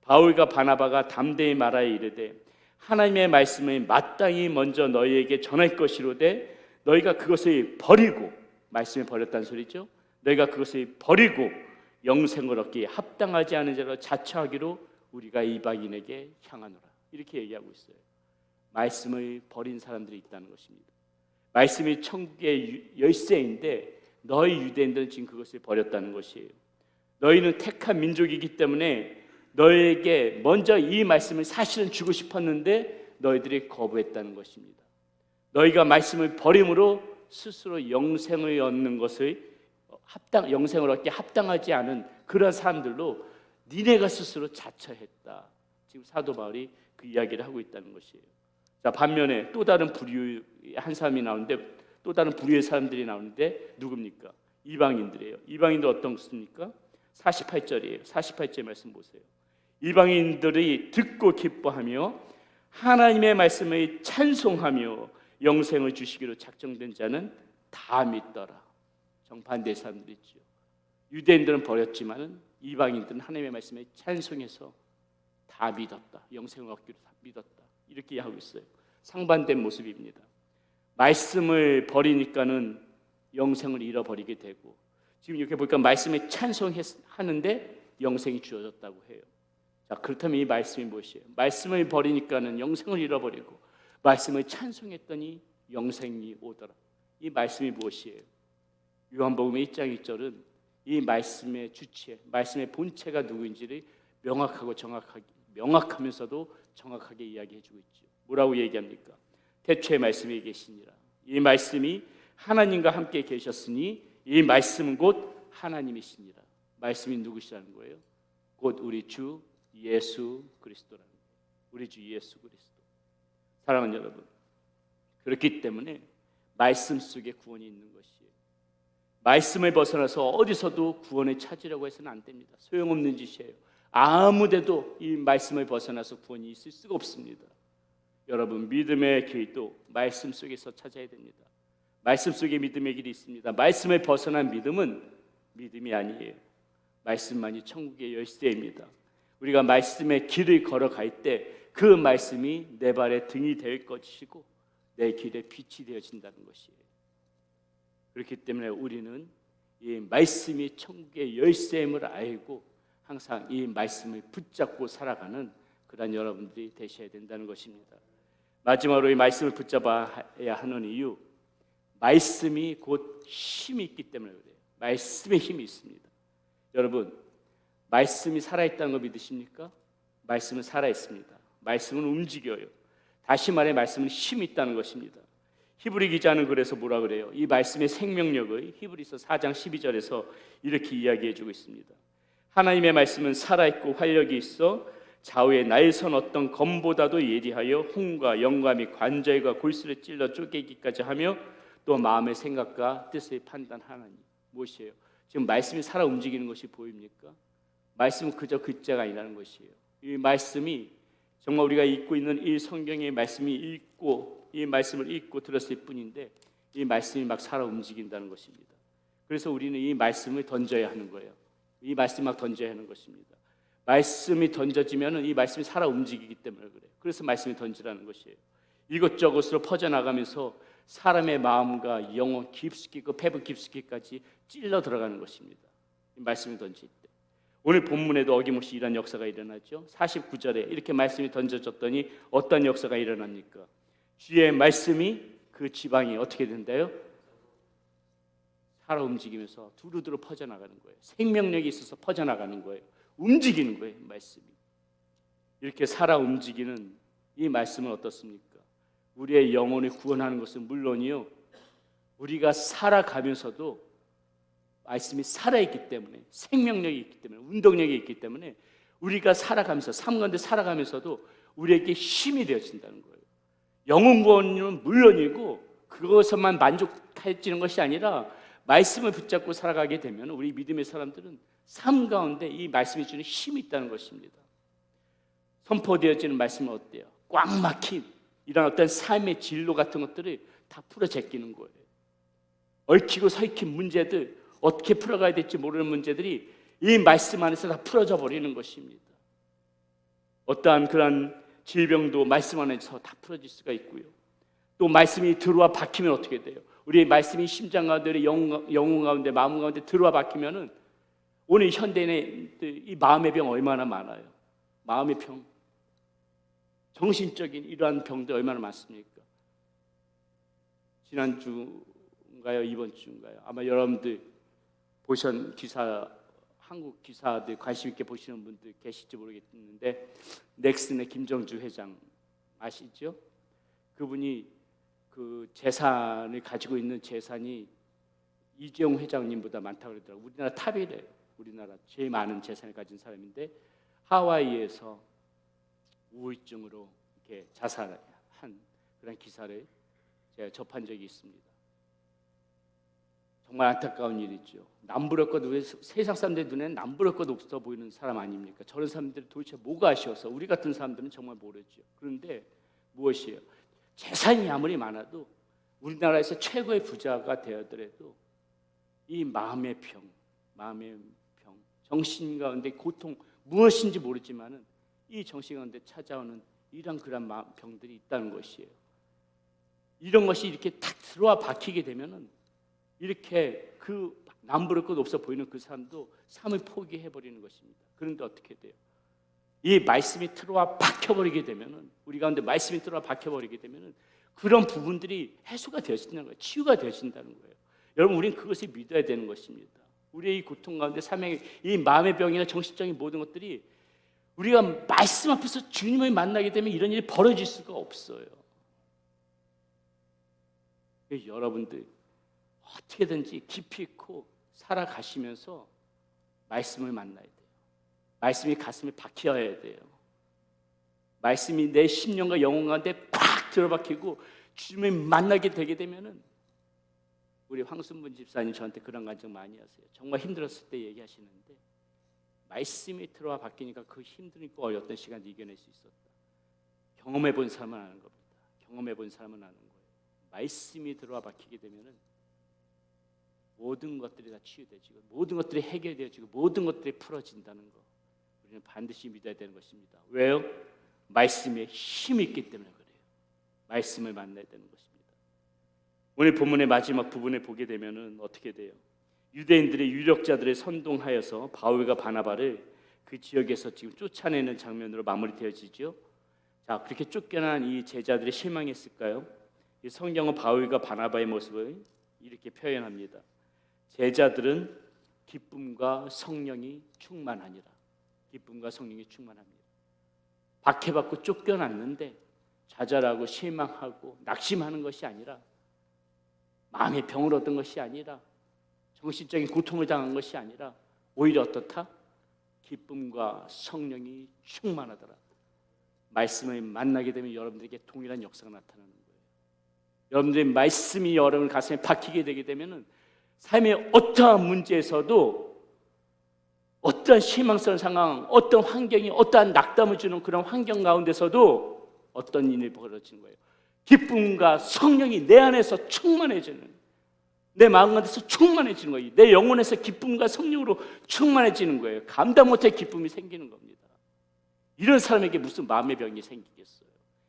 바울과 바나바가 담대히 말하여 이르되 하나님의 말씀을 마땅히 먼저 너희에게 전할 것이로되 너희가 그것을 버리고, 말씀을 버렸다는 소리죠. 너희가 그것을 버리고 영생을 얻기에 합당하지 않은 자로 자처하기로 우리가 이방인에게 향하노라. 이렇게 얘기하고 있어요. 말씀을 버린 사람들이 있다는 것입니다. 말씀이 천국의 열쇠인데 너희 유대인들은 지금 그것을 버렸다는 것이에요. 너희는 택한 민족이기 때문에 너희에게 먼저 이 말씀을 사실은 주고 싶었는데 너희들이 거부했다는 것입니다. 너희가 말씀을 버림으로 스스로 영생을 얻는 것을 영생을 얻기 합당하지 않은 그런 사람들로 니네가 스스로 자처했다. 지금 사도 바울이 그 이야기를 하고 있다는 것이에요. 자, 반면에 또 다른 부류의 한 사람이 나오는데 또 다른 부류의 사람들이 나오는데 누굽니까? 이방인들이에요. 이방인들 어떤 것입니까? 48절이에요. 48절 말씀 보세요. 이방인들이 듣고 기뻐하며 하나님의 말씀을 찬송하며 영생을 주시기로 작정된 자는 다 믿더라. 정반대의 사람들이 있죠. 유대인들은 버렸지만은 이방인들은 하나님의 말씀에 찬송해서 다 믿었다. 영생을 얻기로 다 믿었다. 이렇게 하고 있어요. 상반된 모습입니다. 말씀을 버리니까는 영생을 잃어버리게 되고, 지금 이렇게 보니까 말씀에 찬송하는데 영생이 주어졌다고 해요. 자, 그렇다면 이 말씀이 무엇이에요? 말씀을 버리니까는 영생을 잃어버리고, 말씀을 찬송했더니 영생이 오더라. 이 말씀이 무엇이에요? 요한복음의 1장 1절은 이 말씀의 주체, 말씀의 본체가 누구인지를 명확하면서도 정확하게 이야기해주고 있죠. 뭐라고 얘기합니까? 태초에 말씀이 계시니라. 이 말씀이 하나님과 함께 계셨으니 이 말씀은 곧 하나님이시니라. 말씀이 누구시라는 거예요? 곧 우리 주 예수 그리스도라는 거예요. 우리 주 예수 그리스도. 사랑하는 여러분, 그렇기 때문에 말씀 속에 구원이 있는 것이에요. 말씀을 벗어나서 어디서도 구원을 찾으려고 해서는 안 됩니다. 소용없는 짓이에요. 아무데도 이 말씀을 벗어나서 구원이 있을 수가 없습니다. 여러분, 믿음의 길도 말씀 속에서 찾아야 됩니다. 말씀 속에 믿음의 길이 있습니다. 말씀을 벗어난 믿음은 믿음이 아니에요. 말씀만이 천국의 열쇠입니다. 우리가 말씀의 길을 걸어갈 때 그 말씀이 내 발의 등이 될 것이고 내 길에 빛이 되어진다는 것이에요. 그렇기 때문에 우리는 이 말씀이 천국의 열쇠임을 알고 항상 이 말씀을 붙잡고 살아가는 그런 여러분들이 되셔야 된다는 것입니다. 마지막으로 이 말씀을 붙잡아야 하는 이유, 말씀이 곧 힘이 있기 때문에 그래요. 말씀에 힘이 있습니다. 여러분, 말씀이 살아있다는 거 믿으십니까? 말씀은 살아있습니다. 말씀은 움직여요. 다시 말해 말씀은 힘이 있다는 것입니다. 히브리 기자는 그래서 뭐라 그래요? 이 말씀의 생명력을 히브리서 4장 12절에서 이렇게 이야기해주고 있습니다. 하나님의 말씀은 살아있고 활력이 있어 좌우에 날선 어떤 검보다도 예리하여 혼과 영과 및 관절과 골수를 찔러 쪼개기까지 하며 또 마음의 생각과 뜻을 판단하나니. 무엇이에요? 지금 말씀이 살아 움직이는 것이 보입니까? 말씀은 그저 글자가 아니라는 것이에요. 이 말씀이 정말 우리가 읽고 있는 이 성경의 말씀이 이 말씀을 읽고 들었을 뿐인데 이 말씀이 막 살아 움직인다는 것입니다. 그래서 우리는 이 말씀을 던져야 하는 거예요. 이 말씀 막 던져야 하는 것입니다. 말씀이 던져지면 이 말씀이 살아 움직이기 때문에 그래요. 그래서 말씀이 던지라는 것이에요. 이것저것으로 퍼져나가면서 사람의 마음과 영혼 깊숙이 그 폐부 깊숙이까지 찔러 들어가는 것입니다. 이 말씀이 던질 때. 오늘 본문에도 어김없이 이런 역사가 일어나죠. 49절에 이렇게 말씀이 던져졌더니 어떤 역사가 일어납니까? 주의 말씀이 그 지방이 어떻게 된대요? 살아 움직이면서 두루두루 퍼져나가는 거예요. 생명력이 있어서 퍼져나가는 거예요. 움직이는 거예요. 말씀이. 이렇게 살아 움직이는 이 말씀은 어떻습니까? 우리의 영혼을 구원하는 것은 물론이요, 우리가 살아가면서도 말씀이 살아있기 때문에, 생명력이 있기 때문에, 운동력이 있기 때문에 우리가 살아가면서, 삶 가운데 살아가면서도 우리에게 힘이 되어진다는 거예요. 영혼 구원은 물론이고 그것에만 만족해지는 것이 아니라 말씀을 붙잡고 살아가게 되면 우리 믿음의 사람들은 삶 가운데 이 말씀이 주는 힘이 있다는 것입니다. 선포되어지는 말씀은 어때요? 꽉 막힌 이런 어떤 삶의 진로 같은 것들을 다 풀어 제끼는 거예요. 얽히고 설킨 문제들, 어떻게 풀어가야 될지 모르는 문제들이 이 말씀 안에서 다 풀어져 버리는 것입니다. 어떠한 그런 질병도 말씀 안에서 다 풀어질 수가 있고요. 또 말씀이 들어와 박히면 어떻게 돼요? 우리의 말씀이 심장 가운데, 영혼 가운데, 마음 가운데 들어와 박히면은 오늘 현대인의 이 마음의 병 얼마나 많아요? 마음의 병, 정신적인 이러한 병들 얼마나 많습니까? 지난주인가요? 이번 주인가요? 아마 여러분들 보신 기사, 한국 기사들 관심 있게 보시는 분들 계실지 모르겠는데 넥슨의 김정주 회장 아시죠? 그분이 그 재산을 가지고 있는 재산이 이재용 회장님보다 많다고 그러더라고요. 우리나라 탑이래요. 우리나라 제일 많은 재산을 가진 사람인데 하와이에서 우울증으로 이렇게 자살한 그런 기사를 제가 접한 적이 있습니다. 정말 안타까운 일이죠. 남부럴 것, 세상 사람들 눈에는 남부럴 것 없어 보이는 사람 아닙니까? 저런 사람들이 도대체 뭐가 아쉬워서 우리 같은 사람들은 정말 모르죠. 그런데 무엇이에요? 재산이 아무리 많아도 우리나라에서 최고의 부자가 되었더라도 이 마음의 병, 정신 가운데 고통 무엇인지 모르지만은 이 정신 가운데 찾아오는 이런 그런 병들이 있다는 것이에요. 이런 것이 이렇게 탁 들어와 박히게 되면은 이렇게 그 남부를 것 없어 보이는 그 사람도 삶을 포기해 버리는 것입니다. 그런데 어떻게 돼요? 이 말씀이 들어와 박혀버리게 되면은, 우리 가운데 말씀이 들어와 박혀버리게 되면은 그런 부분들이 해소가 되어진다는 거예요. 치유가 되어진다는 거예요. 여러분, 우리는 그것을 믿어야 되는 것입니다. 우리의 이 고통 가운데 삶의 이 마음의 병이나 정신적인 모든 것들이 우리가 말씀 앞에서 주님을 만나게 되면 이런 일이 벌어질 수가 없어요. 여러분들 어떻게든지 깊이 있고 살아가시면서 말씀을 만나야 돼요. 말씀이 가슴에 박혀야 돼요. 말씀이 내 심령과 영혼 가운데 팍 들어박히고 주님을 만나게 되게 되면은, 우리 황순분 집사님 저한테 그런 간증 많이 하세요. 정말 힘들었을 때 얘기하시는데, 말씀이 들어와 바뀌니까 그 힘드니까 어떤 시간도 이겨낼 수 있었다. 경험해 본 사람은 아는 겁니다. 경험해 본 사람은 아는 거예요. 말씀이 들어와 박히게 되면은 모든 것들이 다 치유되지고 모든 것들이 해결되어지고 모든 것들이 풀어진다는 거, 우리는 반드시 믿어야 되는 것입니다. 왜요? 말씀에 힘이 있기 때문에 그래요. 말씀을 만나야 되는 것입니다. 오늘 본문의 마지막 부분에 보게 되면은 어떻게 돼요? 유대인들의 유력자들을 선동하여서 바울과 바나바를 그 지역에서 지금 쫓아내는 장면으로 마무리되어지죠. 자, 그렇게 쫓겨난 이 제자들이 실망했을까요? 이 성경은 바울과 바나바의 모습을 이렇게 표현합니다. 제자들은 기쁨과 성령이 충만하니라. 기쁨과 성령이 충만합니다. 박해받고 쫓겨났는데 좌절하고 실망하고 낙심하는 것이 아니라, 마음의 병을 얻은 것이 아니라, 정신적인 고통을 당한 것이 아니라, 오히려 어떻다? 기쁨과 성령이 충만하더라. 말씀을 만나게 되면 여러분들에게 동일한 역사가 나타나는 거예요. 여러분들의 말씀이 여러분 가슴에 박히게 되게 되면은 삶의 어떠한 문제에서도, 어떠한 실망스러운 상황, 어떤 환경이 어떠한 낙담을 주는 그런 환경 가운데서도 어떤 일이 벌어지는 거예요. 기쁨과 성령이 내 안에서 충만해지는, 내 마음 가운데서 충만해지는 거예요. 내 영혼에서 기쁨과 성령으로 충만해지는 거예요. 감당 못할 기쁨이 생기는 겁니다. 이런 사람에게 무슨 마음의 병이 생기겠어요?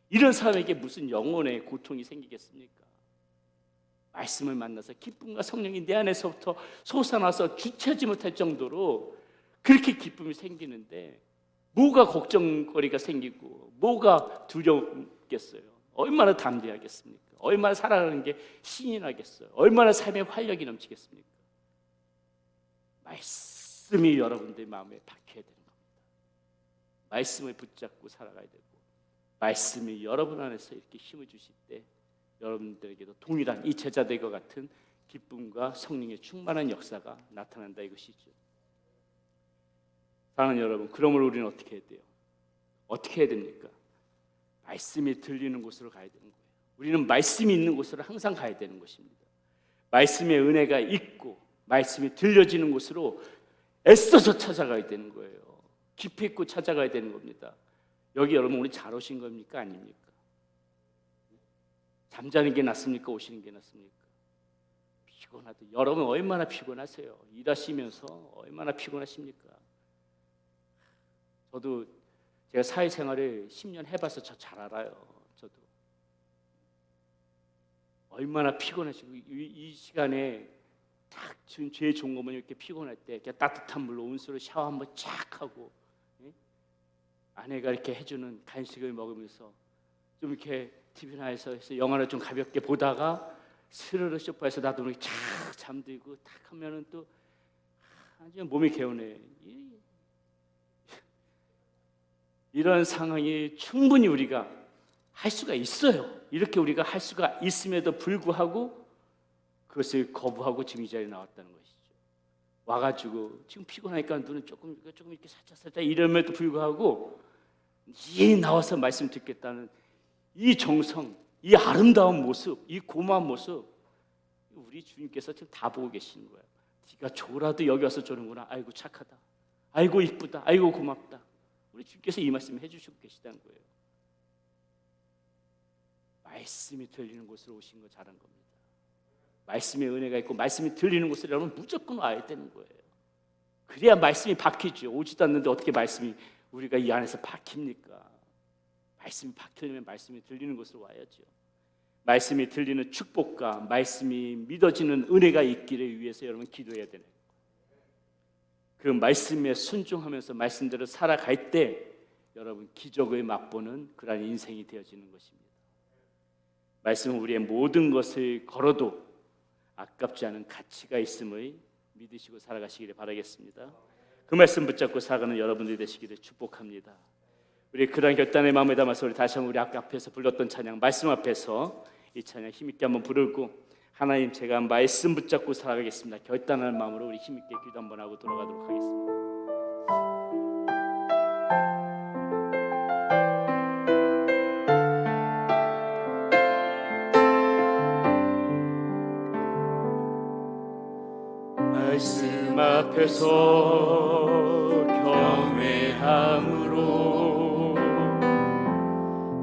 이런 사람에게 무슨 영혼의 고통이 생기겠습니까? 말씀을 만나서 기쁨과 성령이 내 안에서부터 솟아나서 주체하지 못할 정도로 그렇게 기쁨이 생기는데, 뭐가 걱정거리가 생기고 뭐가 두렵겠어요? 얼마나 담대하겠습니까? 얼마나 살아가는 게 신이 나겠어요? 얼마나 삶의 활력이 넘치겠습니까? 말씀이 여러분들 마음에 박혀야 되는 겁니다. 말씀을 붙잡고 살아가야 되고, 말씀이 여러분 안에서 이렇게 힘을 주실 때 여러분들에게도 동일한 이 제자들과 같은 기쁨과 성령의 충만한 역사가 나타난다, 이것이죠. 사랑하는 여러분, 그러므로 우리는 어떻게 해야 돼요? 어떻게 해야 됩니까? 말씀이 들리는 곳으로 가야 되는 거예요. 우리는 말씀이 있는 곳으로 항상 가야 되는 것입니다. 말씀의 은혜가 있고 말씀이 들려지는 곳으로 애써서 찾아가야 되는 거예요. 깊이 있고 찾아가야 되는 겁니다. 여기 여러분 오늘 잘 오신 겁니까? 아닙니까? 잠자는 게 낫습니까? 오시는 게 낫습니까? 피곤하다. 여러분 얼마나 피곤하세요? 일하시면서 얼마나 피곤하십니까? 저도 제가 사회생활을 10년 해봐서 저 잘 알아요. 저도 얼마나 피곤하시고, 이 시간에 딱 제일 좋은 거면 이렇게 피곤할 때 그냥 따뜻한 물로 온수로 샤워 한번 쫙 하고, 아내가 이렇게 해주는 간식을 먹으면서 좀 이렇게 TV나 해서 영화를 좀 가볍게 보다가 스르르 소파에서 나도 모르게 쫙 잠들고 탁 하면은 또 아주 몸이 개운해. 이런 상황이 충분히 우리가 할 수가 있어요. 이렇게 우리가 할 수가 있음에도 불구하고 그것을 거부하고 지금 이 자리에 나왔다는 것이죠. 와가지고 지금 피곤하니까 눈은 조금 이렇게 살짝 이름에도 불구하고 이 나와서 말씀 듣겠다는 이 정성, 이 아름다운 모습, 이 고마운 모습, 우리 주님께서 지금 다 보고 계시는 거예요. 네가 졸아도 여기 와서 조는구나. 아이고 착하다. 아이고 이쁘다. 아이고 고맙다. 우리 주님께서 이 말씀을 해주시고 계시다는 거예요. 말씀이 들리는 곳으로 오신 거 잘한 겁니다. 말씀의 은혜가 있고 말씀이 들리는 곳에 여러분 무조건 와야 되는 거예요. 그래야 말씀이 박히죠. 오지도 않는데 어떻게 말씀이 우리가 이 안에서 박힙니까? 말씀이 박히려면 말씀이 들리는 곳으로 와야죠. 말씀이 들리는 축복과 말씀이 믿어지는 은혜가 있기를 위해서 여러분 기도해야 되는 거예요. 그 말씀에 순종하면서 말씀대로 살아갈 때 여러분 기적을 맛보는 그러한 인생이 되어지는 것입니다. 말씀은 우리의 모든 것을 걸어도 아깝지 않은 가치가 있음을 믿으시고 살아가시기를 바라겠습니다. 그 말씀 붙잡고 살아가는 여러분들이 되시기를 축복합니다. 우리 그러한 결단의 마음에 담아서 우리 다시 한번 우리 아까 앞에서 불렀던 찬양, 말씀 앞에서 이 찬양 힘있게 한번 부르고, 하나님 제가 말씀 붙잡고 살아가겠습니다, 결단하는 마음으로 우리 힘있게 기도 한번 하고 돌아가도록 하겠습니다. 말씀 앞에서 경외함으로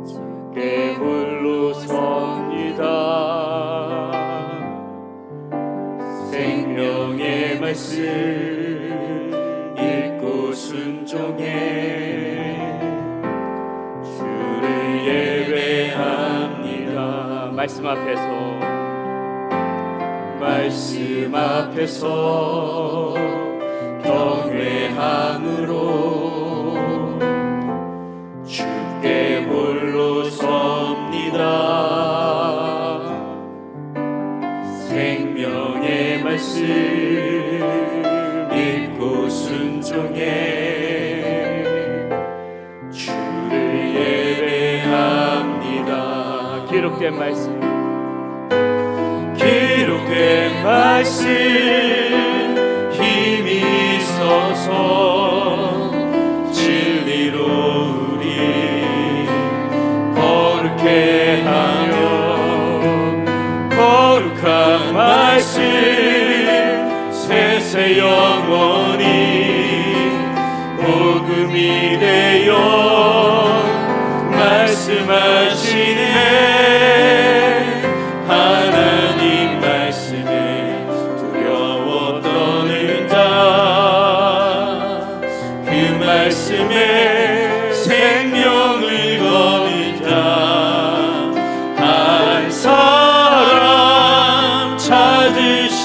주께 홀로 섭니다. 생명의 말씀 읽고 순종해 주를 예배합니다. 말씀 앞에서 경외함으로 주께 홀로 섭니다. 생명의 말씀 읽고 순종해 주를 예배합니다. 기록된 말씀 힘이 있어서 진리로 우리 거룩해 하며, 거룩한 말씀 세세 영원히 복음이 되어 말씀하시네. 하나님 말씀에 두려워 떠는 자, 그 말씀에 생명을 거는 자 한 사람 찾으시길,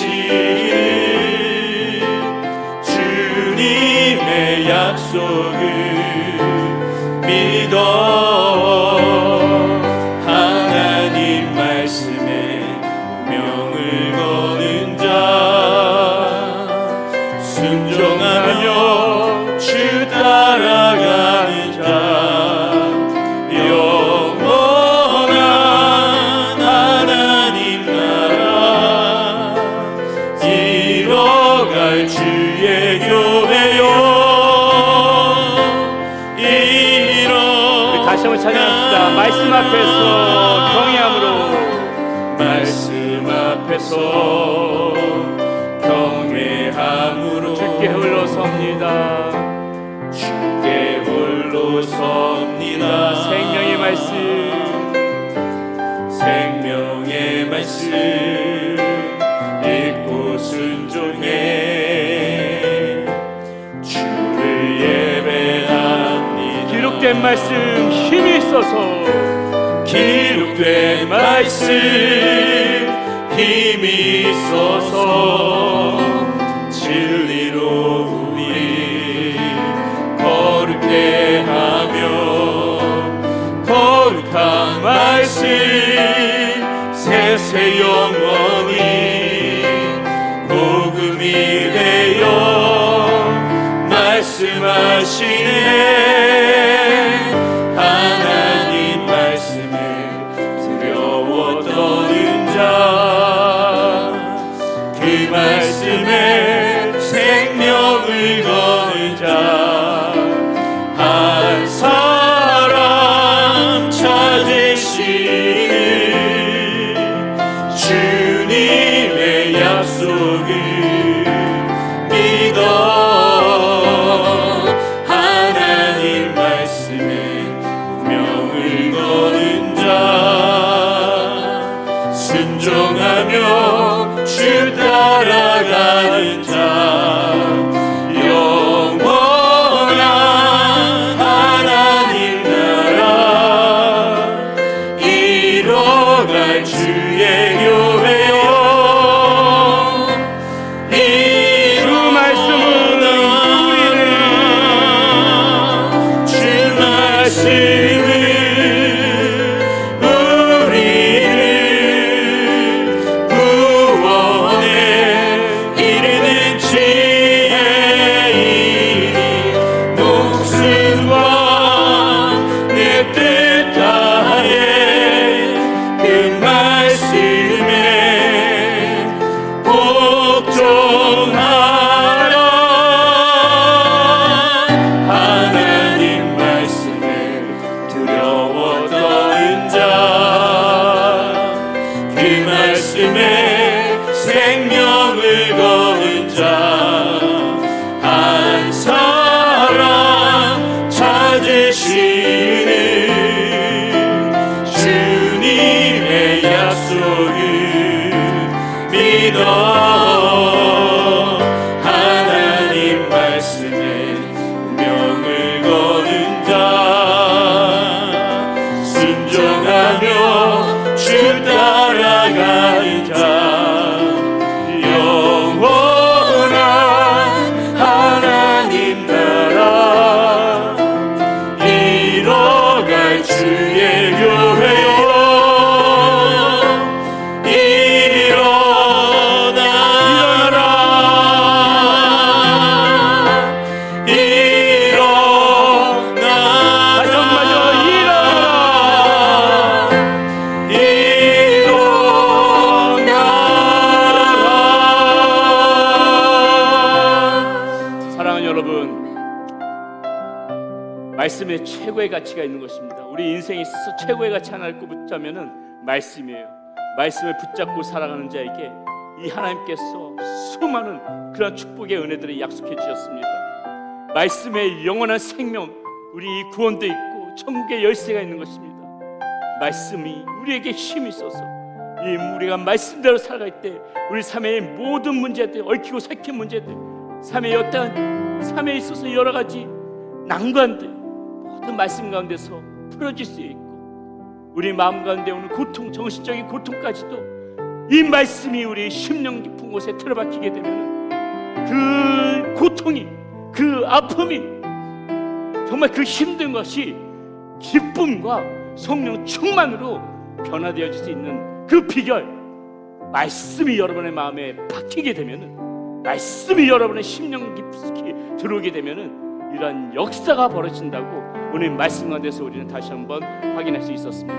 주님의 약속을 믿어 하나님 말씀에 명을 거는 자, 순종하며 주 따라가는 자, 영원한 하나님 나라 이뤄갈 주의 교회요. 다시 한번 찬양합시다. 말씀 앞에서 경외함으로, 말씀 앞에서 경외함으로 주께 홀로 섭니다. 주께 홀로 섭니다. 생명의 말씀 읽고 순종해 주를 예배합니다. 기록된 말씀 힘이 있어서, 기록된 말씀 힘이 있어서 진리로 우리 거룩해 하며, 거룩한 말씀 세세 영원히 복음이 되어 말씀하시네. 하나님 말씀에 두려워 떠는 자, 그 말씀에 생명을 거는 자 한 사람 찾으시길, 주님의 약속을 믿어 하나님 말씀에 명을 거는 자, 순종하며 주 따라가는 자, 영원한 하나님 나라 이뤄갈 주의 교회요. 이 주 말씀은 생명을 거는 자 한 사람 찾으시는 주님의 약속을 믿어 하나님 말씀에 운명을 거는 자 순종하며 주 따라가는 자 영원한 하나님 나라 이뤄갈 주의 교회여 말씀에 최고의 가치가 있는 것입니다. 우리 인생에 있어서 최고의 가치 하나를 꼽자면은 말씀이에요. 말씀을 붙잡고 살아가는 자에게 이 하나님께서 수많은 그런 축복의 은혜들을 약속해 주셨습니다. 말씀에 영원한 생명, 우리 구원도 있고 천국의 열쇠가 있는 것입니다. 말씀이 우리에게 힘이 있어서 우리가 말씀대로 살아갈 때 우리 삶의 모든 문제들, 얽히고 설킨 문제들, 삶에 있어서 여러 가지 난관들 모든 말씀 가운데서 풀어질 수 있고 우리 마음 가운데 오는 고통, 정신적인 고통까지도 이 말씀이 우리 심령 깊은 곳에 틀어박히게 되면 그 고통이, 그 아픔이, 정말 그 힘든 것이 기쁨과 성령 충만으로 변화되어질 수 있는 그 비결, 말씀이 여러분의 마음에 박히게 되면, 말씀이 여러분의 심령 깊숙이 들어오게 되면 이러한 역사가 벌어진다고 오늘 말씀 가운데서 우리는 다시 한번 확인할 수 있었습니다.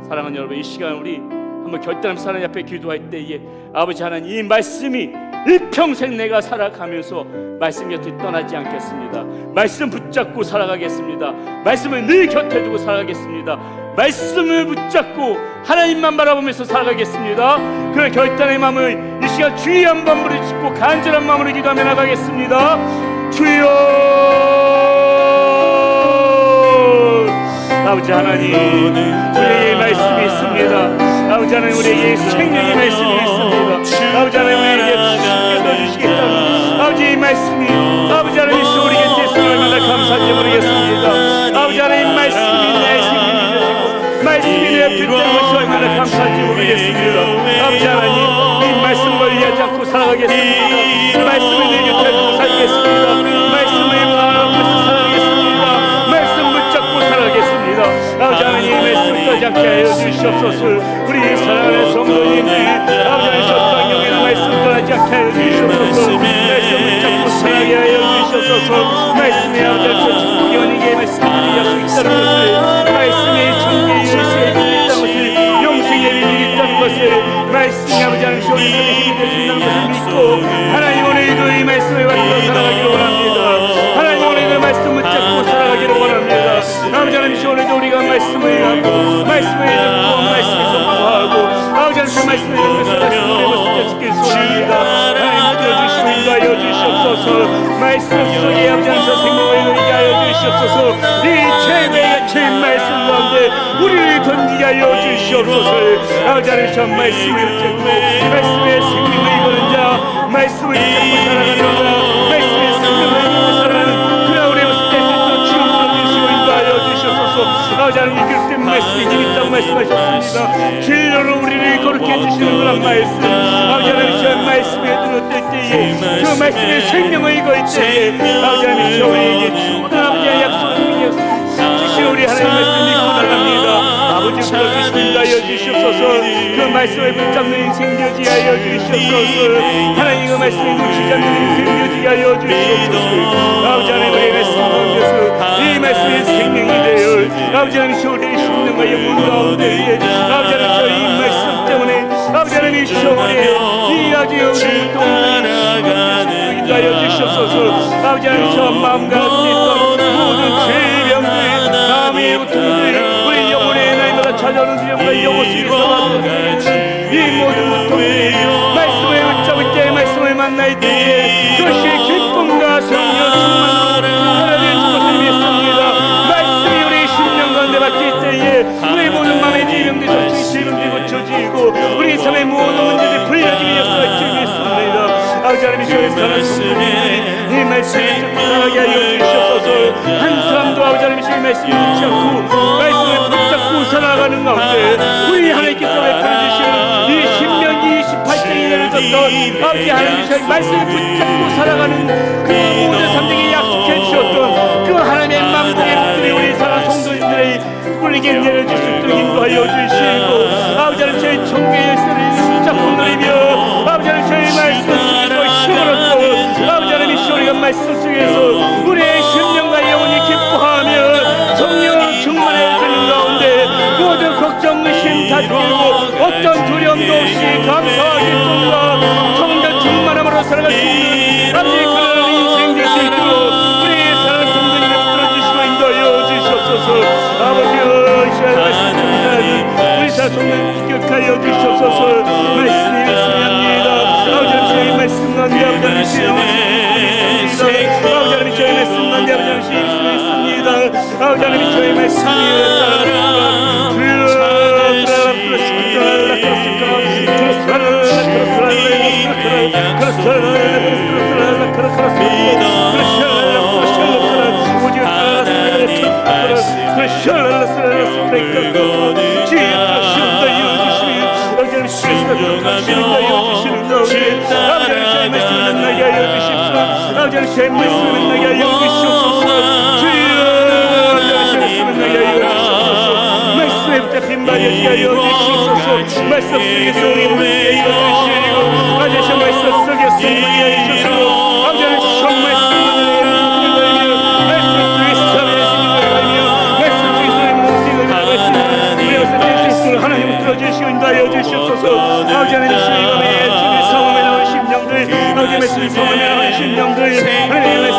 사랑하는 여러분, 이 시간 우리 한번 결단하면서 하나님 앞에 기도할 때에 아버지 하나님, 이 말씀이 일평생 내가 살아가면서 말씀 곁에 떠나지 않겠습니다. 말씀 붙잡고 살아가겠습니다. 말씀을 늘 곁에 두고 살아가겠습니다. 말씀을 붙잡고 하나님만 바라보면서 살아가겠습니다. 그런 결단의 마음을 이 시간 주의 한번 부르짖고 간절한 마음으로 기도하며 나가겠습니다. 주여, 아버지 하나님, 우리에게 말씀이 있습니다. 아버지 하나님, 우리에게 생명의 말씀이 있습니다. 아버지 하나님, 우리에게 주시겠다는 아버지 이 말씀이 아버지 하나님 우리 곁에서 얼마나 감사한지 모르겠습니다. 아버지 하나님, 말씀이 내 생명이 되시고 말씀이 내 앞에 있다는 것이 얼마나 감사한지 모르겠습니다. 아버지 하나님, 이 말씀 멀리하지 않고 살아가겠습니다. 말씀을 내 곁에 두고 살겠습니다. 말씀을 바라보면서 살아가겠습니다. 말씀 붙잡고 살아가겠습니다. 아버지 하나님, 말씀 떠지 않게 하여 주시옵소서. 우리 사랑하는 성도님들, 아버지 하나님, 어떠한 경우에는 말씀 떠나지 않게 하여 주시옵소서. 말씀 붙잡고 살아가게 하여 주시옵소서. 말씀에 아버지 하나님, 축복이 원에게 말씀을 약속이 있다는 것을, 말씀에 천국의 열쇠가 있다는 것을, 영생의 비밀이 있다는 것을, 말씀이 아버지 하나님 우리에게 힘이 되신다는 것을 믿고 하나님 오늘도 이 말씀을 받고 살아가기를 원합니다. 하나님 오늘도 말씀 붙잡고 살아가기를 원합니다. 아버지 하나님, 오늘도 우리가 말씀을 하고 말씀을 듣고 말씀을 선포하고 아버지 하나님 그 말씀을 듣면서 말씀을 모습을 지킬 수 원합니다. 하나님 들어주시고 인도하여 주시옵소서. 말씀 속에 아버지 하나님 생명을 누리게 하여 주시옵소서. 이 최고의 가치의 말씀 가운데 우리를 던지게 하여 주시옵소서. 아버지 하나님, 저 말씀을 듣고 말씀의 생명을 이루는 자, 말씀을 듣고 살아가는 자, 말씀의 생명을 이루고 살아가는 그런 우리의 모습 될 수 있도록 주님 들어주시고 인도하여 주시옵소서. 아버지 하나님, 이끌 때 말씀이 힘 있다고 말씀하셨습니다. 진로로 우리를 거룩해 해주시는 그런 말씀, 아버지 하나님, 저 말씀에 들었을 때에 그 말씀의 생명을 이걸 때에 아버지 하나님, 저 우리에게 충분한 아버지의 약속을 주신 우리 하나님 말씀 믿고 나갑니다. 아버지 불러주시고 인도하여 주시옵소서. 그 말씀을 붙잡는 인생 되게 하여 주시옵소서. 하나님, 그 말씀을 놓치지 않는 인생 되게 하여 주시옵소서. 아버지 하나님, 우리의 말씀 가운데서 이 말씀의 생명이 되어 아버지 하나님, 우리의 심령과 영혼 가운데 아버지 하나님, 저이 말씀 때문에 아버지 하나님, 우리의 이 아주 우리 동물이 인도하여 주시옵소서. 아버지 하나님, 저 마음 가운데 있던 모든 질병들, 마음의 고통들, 우리 영혼의 날마다 찾아오는 질병과 영혼 속에서 만나는 이 모든 고통들 말씀을 붙잡을 만날 때에 그것이 기쁨과 성령 충만으로 하나님 것을 믿습니다. 말씀이 우리 심령 가운데 박힐 때에 우리 모든 마음의 질병들 정신이 질병들이 고쳐지고 우리 삶의 모든 문제들 풀려지는 역사가 있습니다. 아버지 하나님 저희 사는 성도들이 이 말씀을 듣고 하게 하여 주시옵소서. 한 사람도 아버지 하나님 저희 말씀을 잊지 않고 말씀을 붙잡고 살아가는 가운데 우리 하나님께서 베풀어주시는 이 신명기 28장에 내려졌던 아버지 하나님 저희 말씀을 붙잡고 살아가는 그 모든 삶들이 약속해 주셨던 그 하나님의 만국의 복들이 우리 사는 성도님들의 꿀리게 내려줄 수 있도록 인도하여 주시고 아버지 하나님 저희 천국의 열쇠를 붙잡고 누리며 아버지 하나님 저희 말씀 속에서 힘을 얻고 아버지 하나님 우리가 말씀 속에서 우리의 심령과 영혼이 기뻐하며 성령 충만해 되는 가운데 모든 걱정 의심 다 죽이고 어떤 두려움도 없이 감사와 기쁨과 성령 충만함으로 살아갈 수 있는 아버지 그런 인생 될 수 있도록 우리 사랑 성도님을 풀어주시고 인도하여 주시옵소서. 아버지여 이 시간 말씀 전하는 우리 사랑 성도님 기억하여 주시옵소서. 말씀이 있습니다. 아버지 저희 말씀 가운데 아버지 저희 말씀 가운데 아버지 있습니다. 아버지 하나님 저희 말씀이 제 말씀을 나게 하여 주시옵소서. 말씀에 붙잡힌 바되게 하여 주시옵소서. 말씀 속에서 우리 문제 이루어주시고 아버지 저 말씀 속에서 우리 하여 주시고 아버지 저 말씀을 말씀 속에서 살아계시는 말씀 속에서 우리 모든 것을 우리 역사 될 수 있도록 하나님을 들어주시고 인도하여 주시옵소서. 아버지 하나님 저희 마음에 주의 성함에 나온 심령들 아버지 말씀이 성함에 나온 심령들 하나님의